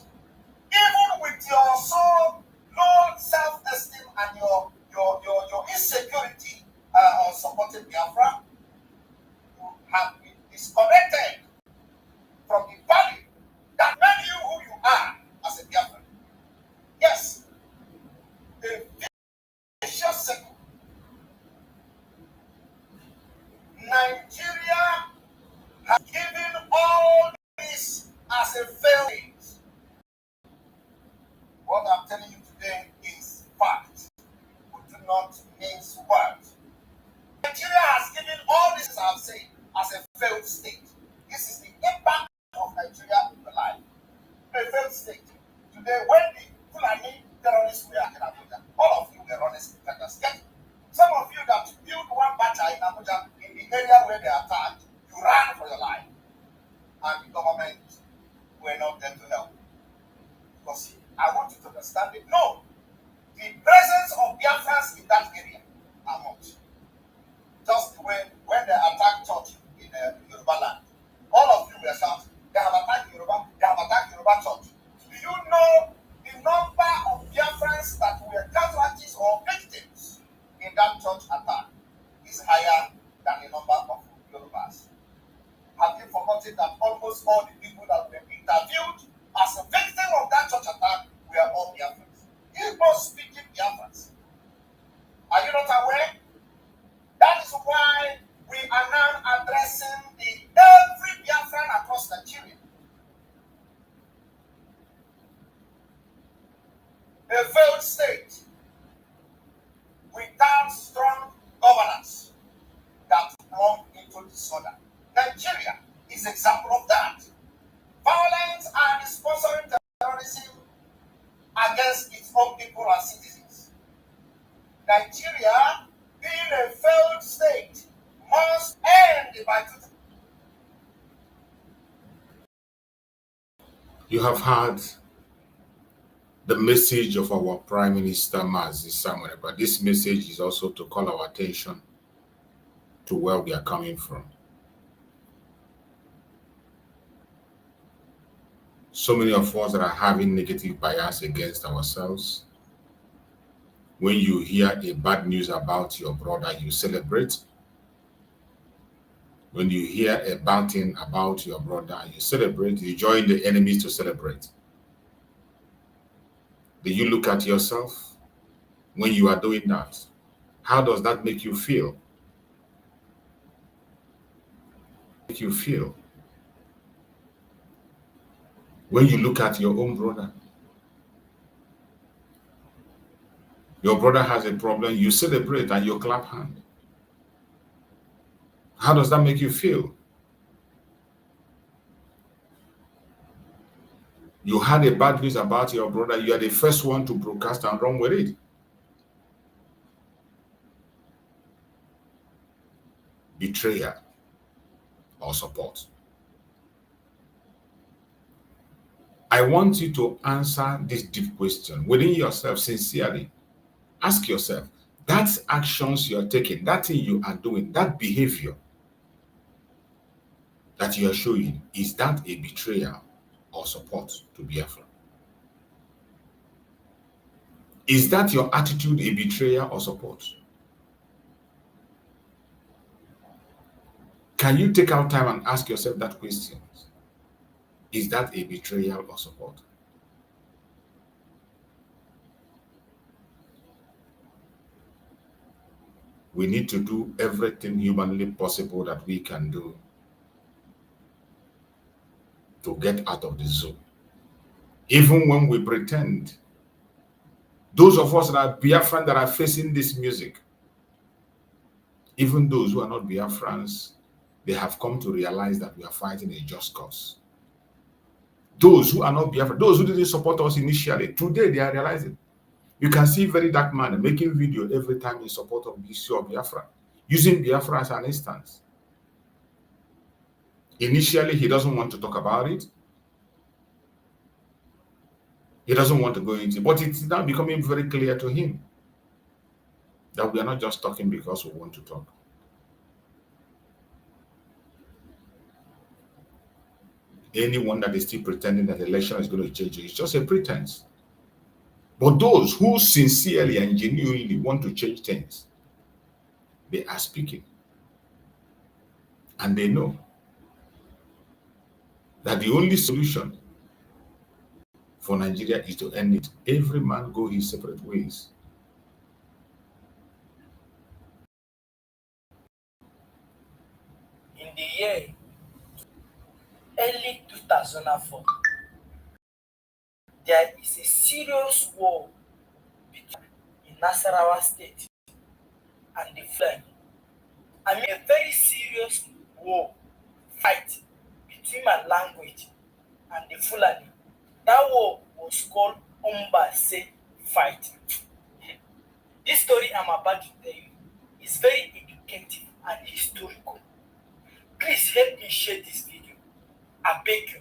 even with your so low self-esteem and your insecurity on supporting Biafra. You have been disconnected from the value that made you who you are as a Biafran. Yes, a vicious circle. Nigeria has given all this as a forgotten that almost all the people that were interviewed as a victim of that church attack were all Biafrans. Igbo-speaking Biafrans. Are you not aware? That is why we are now addressing every Biafran across Nigeria. A failed state without strong governance that plunged into disorder. Nigeria is an example of that. Violence and sponsoring terrorism against its own people and citizens. Nigeria, being a failed state, must end by 2000.
You have heard the message of our Prime Minister Mazi Samuel, but this message is also to call our attention to where we are coming from. So many of us that are having negative bias against ourselves. When you hear a bad news about your brother, you celebrate. When you hear a bad thing about your brother, you celebrate. You join the enemies to celebrate. Do you look at yourself when you are doing that? How does that make you feel? Make you feel when you look at your own brother? Your brother has a problem, you celebrate and you clap hand. How does that make you feel? You had a bad news about your brother, you are the first one to broadcast and run with it. Betrayal or support? I want you to answer this deep question within yourself sincerely. Ask yourself, that actions you're taking, that thing you are doing, that behavior that you are showing, is that a betrayal or support to Biafra? Is that your attitude a betrayal or support? Can you take out time and ask yourself that question? Is that a betrayal or support? We need to do everything humanly possible that we can do to get out of the zone. Even when we pretend, those of us that are Biafran that are facing this music, even those who are not Biafrans, they have come to realize that we are fighting a just cause. Those who are not Biafran, those who didn't support us initially, today they are realizing. You can see very dark man making video every time in support of the issue of Biafra, using Biafra as an instance. Initially, he doesn't want to talk about it. He doesn't want to go into it, but it's now becoming very clear to him that we are not just talking because we want to talk. Anyone that is still pretending that the election is going to change it, it's just a pretense. But those who sincerely and genuinely want to change things, they are speaking. And they know that the only solution for Nigeria is to end it. Every man go his separate ways.
In the year early 2004, there is a serious war in Nasarawa State and the Fulani. I mean, a very serious war fight between my language and the Fulani. That war was called Ombase fight. This story I'm about to tell you is very educative and historical. Please help me share this video. I beg you.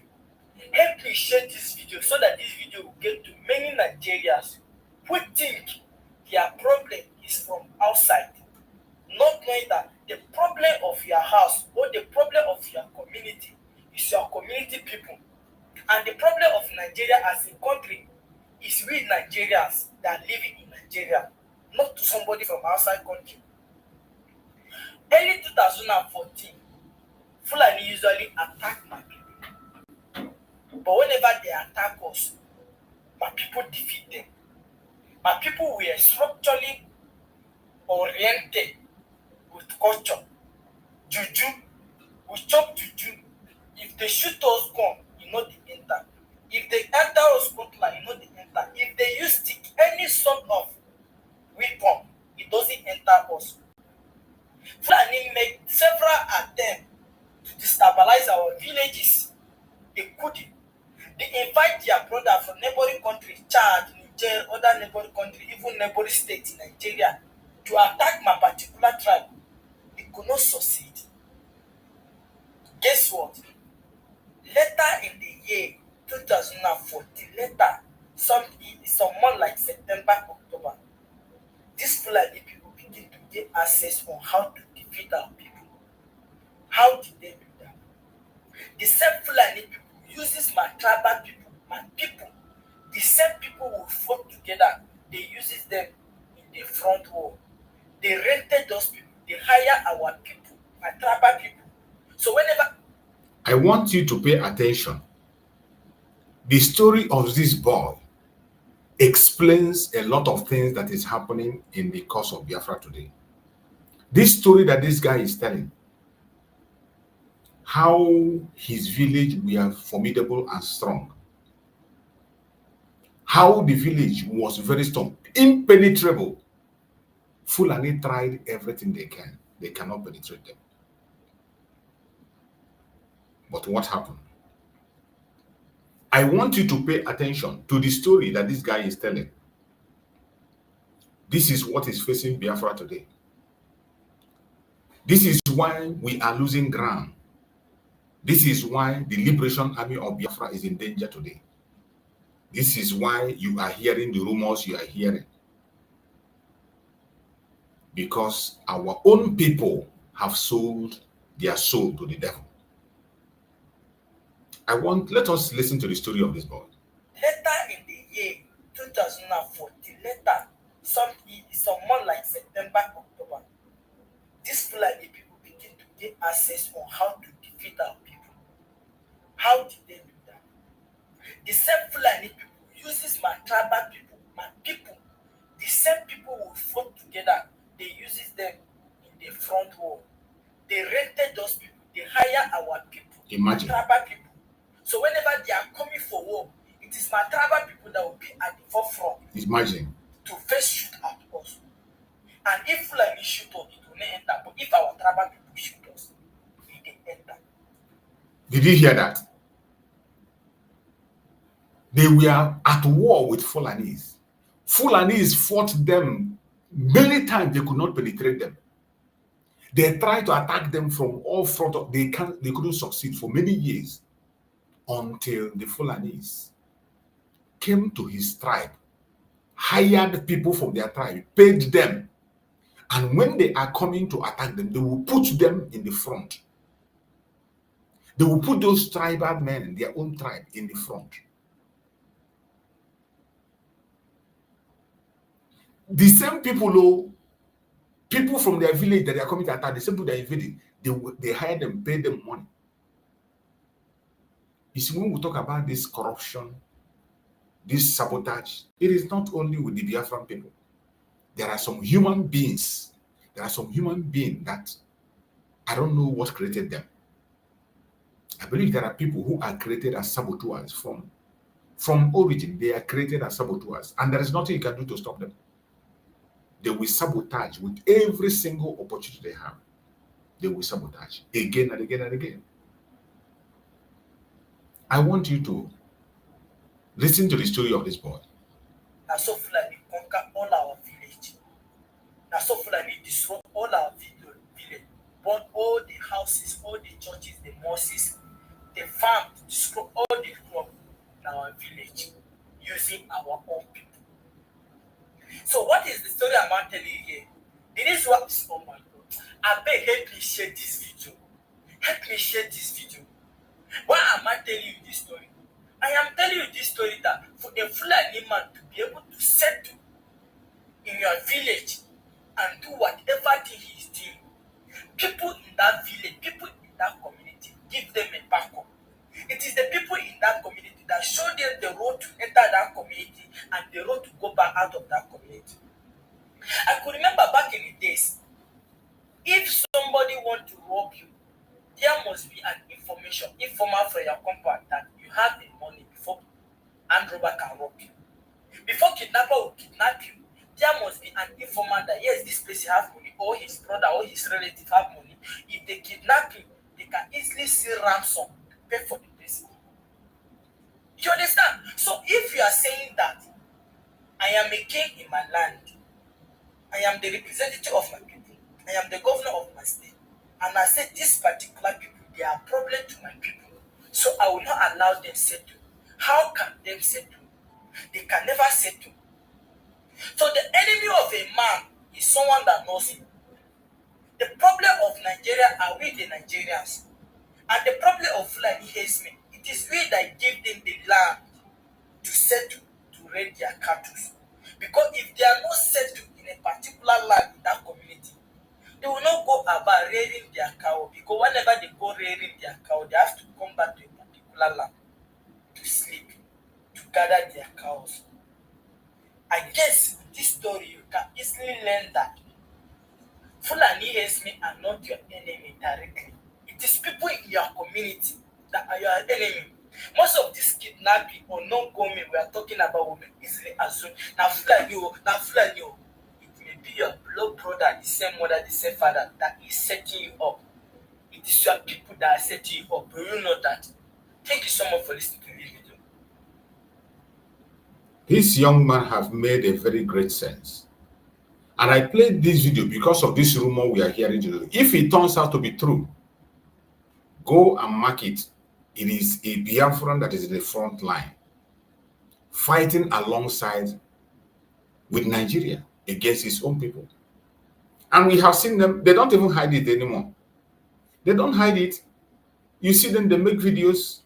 Help me share this video so that this video will get to many Nigerians who think their problem is from outside, not knowing that the problem of your house or the problem of your community is your community people. And the problem of Nigeria as a country is we Nigerians that are living in Nigeria, not to somebody from outside country. Early 2014, Fulani usually attack my people. But whenever they attack us, my people defeat them. My people were structurally oriented with culture. Juju, we chop juju. If they shoot us gun, you know they enter. If they enter us cutlass, you know they enter. If they use stick, any sort of weapon, it doesn't enter us. Fulani make several attempts to destabilize our villages. They couldn't. They invite their brother from neighboring countries, Chad, Niger, other neighboring countries, even neighboring states in Nigeria, to attack my particular tribe. They could not succeed. Guess what? Later in the year 2014, some month like September, October, these Fulani people begin to get access on how to defeat our people. How did they do that? The same Fulani people uses my tribal people, my people. The same people who fought together, they uses them in the front wall. They rented those people. They hire our people, my tribal people. So whenever
I want you to pay attention. The story of this boy explains a lot of things that is happening in the course of Biafra today. This story that this guy is telling, how his village were formidable and strong, how the village was very strong, impenetrable. Fulani tried everything they can. They cannot penetrate them. But what happened? I want you to pay attention to the story that this guy is telling. This is what is facing Biafra today. This is why we are losing ground. This is why the Liberation Army of Biafra is in danger today. This is why you are hearing the rumors you are hearing. Because our own people have sold their soul to the devil. Let us listen to the story of this boy.
later in the year 2014, some month like September, October, these Fulani people begin to get access on how to defeat our people. How did they do that? The same Fulani people uses my tribal people, my people. The same people who fought together, they uses them in the front wall. They rented those people. They hire our people,
Imagine.
my tribal people. So whenever they are coming for war, it is my tribal people that will be at the forefront.
Imagine.
To first shoot at us. And if Fulani shoot us, it will not enter. But if our tribal people shoot us, it will enter.
Did you hear that? They were at war with Fulanis. Fulanis fought them many times. They could not penetrate them. They tried to attack them from all front. They couldn't succeed for many years until the Fulanis came to his tribe, hired people from their tribe, paid them, and when they are coming to attack them, they will put them in the front. They will put those tribal men, their own tribe, in the front. The same people, people from their village that they are coming to attack, the same people that are invading, they hire them, pay them money. You see, when we talk about this corruption, this sabotage, it is not only with the Biafran people. There are some human beings. There are some human beings that I don't know what created them. I believe there are people who are created as saboteurs from origin. They are created as saboteurs, and there is nothing you can do to stop them. They will sabotage with every single opportunity they have. They will sabotage again and again and again. I want you to listen to the story of this boy.
Now so Fulani conquer all our village. Now so Fulani destroy all our village. Burn all the houses, all the churches, the mosques, the farm, destroy all the crop in our village using our own people. So what is the story I'm telling you here? It is what is, oh my God. I beg, help me share this video. Help me share this video. Why am I telling you this story? I am telling you this story that for a Fulani man to be able to settle in your village and do whatever thing he is doing, people in that village, people in that community out of that community. I could remember back in the days, if somebody want to rob you, there must be an informal from your compound that you have the money before armed robber can rob you. Before kidnapper will kidnap you, there must be an informant that yes, this place have money, or his brother or his relative have money. If they kidnap him, they can easily see ransom, pay for the place. You understand? So if you are saying that I am a king in my land, I am the representative of my people, I am the governor of my state, and I say this particular people, they are a problem to my people, so I will not allow them settle. How can them settle? They can never settle. So the enemy of a man is someone that knows him. The problem of Nigeria are we the Nigerians. And the problem of Fulani hates me. It is we that give them the land to settle, to raid their cattle. Because if they are not settled in a particular land in that community, they will not go about raiding their cow. Because whenever they go raiding their cow, they have to come back to a particular land to sleep, to gather their cows. I guess with this story you can easily learn that Fulani hates me are not your enemy directly. It is people in your community that are your enemy. Most of this kidnapping or non-coming we are talking about women easily assume now Fulani. It may be your blood brother, the same mother, the same father that is setting you up. It is your people that are setting you up. But you know that. Thank you so much for listening to this video.
This young man have made a very great sense. And I played this video because of this rumor we are hearing today. If it turns out to be true, go and mark it. It is a Biafran that is in the front line, fighting alongside with Nigeria against his own people. And we have seen them, they don't even hide it anymore. They don't hide it. You see them, they make videos.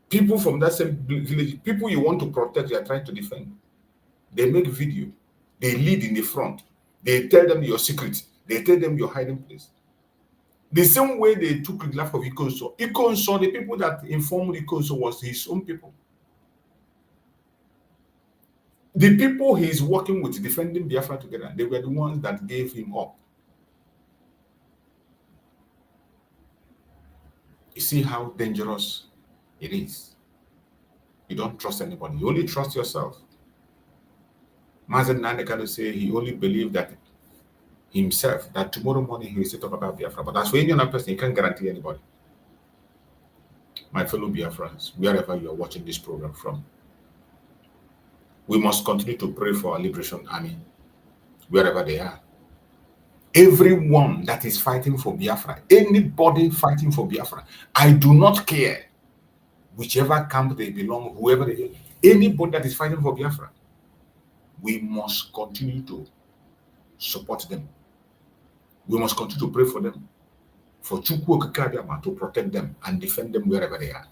People from that same village, people you want to protect, you are trying to defend. They make video. They lead in the front. They tell them your secret. They tell them your hiding place. The same way they took the life of Ikonso. Ikonso, the people that informed Ikonso was his own people. The people he is working with, defending Biafra together, they were the ones that gave him up. You see how dangerous it is. You don't trust anybody. You only trust yourself. Mazen Nandekano say he only believed that himself, that tomorrow morning he will still talk about Biafra. But as for any other person, he can't guarantee anybody. My fellow Biafrans, wherever you are watching this program from, we must continue to pray for our liberation army, wherever they are. Everyone that is fighting for Biafra, anybody fighting for Biafra, I do not care whichever camp they belong, whoever they are, anybody that is fighting for Biafra, we must continue to support them. We must continue to pray for them, for Chukwu Okike to protect them and defend them wherever they are.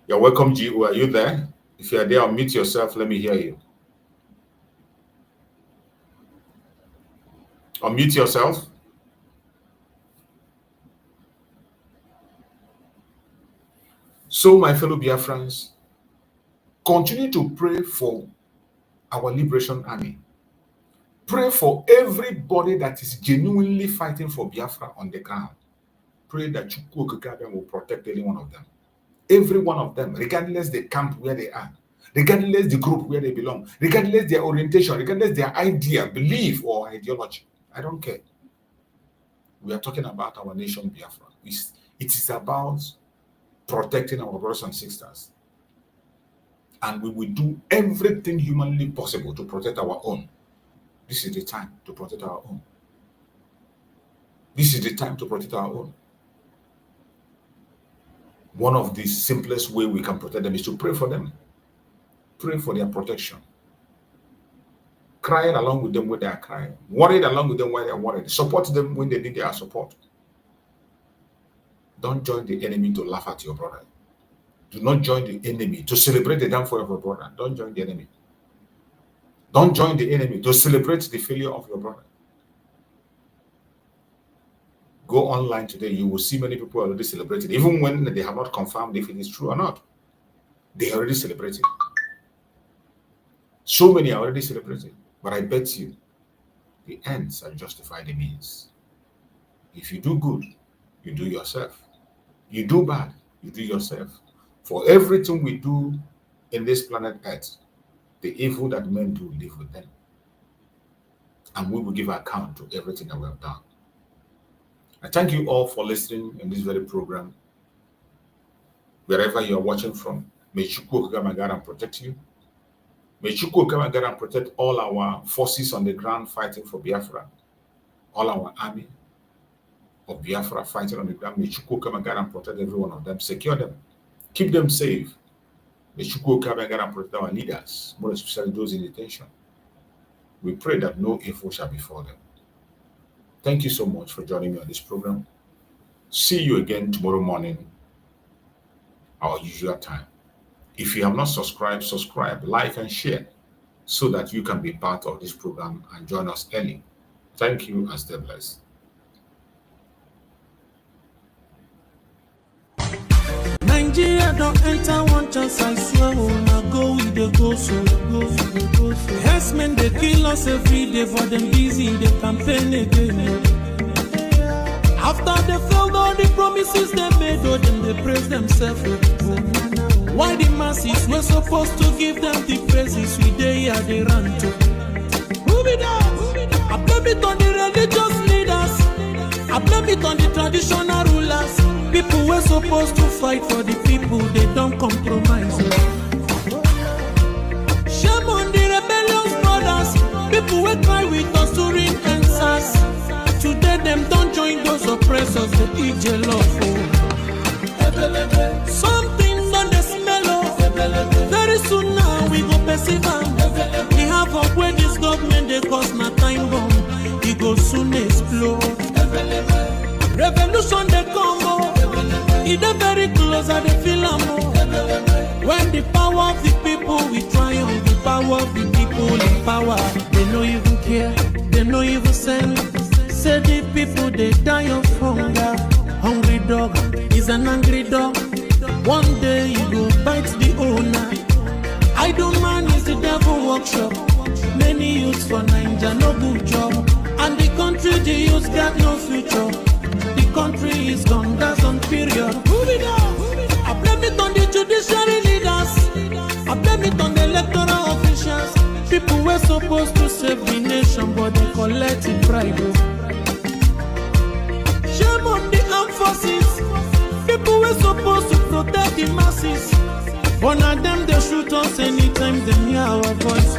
You're welcome, G. Are you there? If you are there, unmute yourself. Let me hear you. Unmute yourself. So, my fellow Biafrans, continue to pray for our liberation army. Pray for everybody that is genuinely fighting for Biafra on the ground. Pray that Chukwu Okike will protect any one of them. Every one of them, regardless the camp where they are, regardless the group where they belong, regardless their orientation, regardless their idea, belief, or ideology. I don't care. We are talking about our nation, Biafra. It is about protecting our brothers and sisters. And we will do everything humanly possible to protect our own. This is the time to protect our own. This is the time to protect our own. One of the simplest ways we can protect them is to pray for them. Pray for their protection. Crying along with them when they are crying. Worried along with them when they are worried. Support them when they need their support. Don't join the enemy to laugh at your brother. Do not join the enemy to celebrate the downfall of your brother. Don't join the enemy. Don't join the enemy to celebrate the failure of your brother. Go online today, you will see many people already celebrating, even when they have not confirmed if it is true or not. They already celebrated. So many are already celebrating. But I bet you, the ends are justify the means. If you do good, you do yourself. You do bad, you do yourself. For everything we do in this planet Earth, the evil that men do live with them. And we will give account to everything that we have done. I thank you all for listening in this very program. Wherever you are watching from, may Chukwu come and protect you. May Chukwu come and protect all our forces on the ground fighting for Biafra. All our army of Biafra fighting on the ground. May Chukwu come and protect every one of them. Secure them. Keep them safe. May Chukwu come and protect our leaders, more especially those in detention. We pray that no evil shall befall them. Thank you so much for joining me on this program. See you again tomorrow morning, our usual time. If you have not subscribed, subscribe, like, and share so that you can be part of this program and join us early. Thank you and stay blessed.
Nigeria don't enter one chance, I swear, now go with the go so. Yes, men, they kill us every day for them busy, they campaign again. After they failed all the promises they made, oh, them they praise themselves. Why the masses were supposed to give them the praises we they here they run to? Move it down. I blame it on the religious leaders. I blame it on the traditional rulers. People were supposed to fight for the people, they don't compromise. Shame on the rebellious brothers. People will cry with us during answers. Today them don't join those oppressors, they eat jollof. Something on the smell of. Very soon now we go perceive. We have up where this government they cause my time bomb. It go soon explode. Revolution they come up. It's very close at the film. When the power of the people we triumph, the power of the people in power. They no even care, they no even send. Say the people they die of hunger. Hungry dog is an angry dog. One day you go bite the owner. Idle man is the devil workshop. Many youths for Nigeria no good job. And the country the youths got no future. The country is gone, that's on period. Move it on. I blame it on the judiciary leaders. I blame it on the electoral officials. People were supposed to save the nation, but they collected bribe. Shame on the armed forces. People were supposed to protect the masses. One of them they shoot us anytime they hear our voice.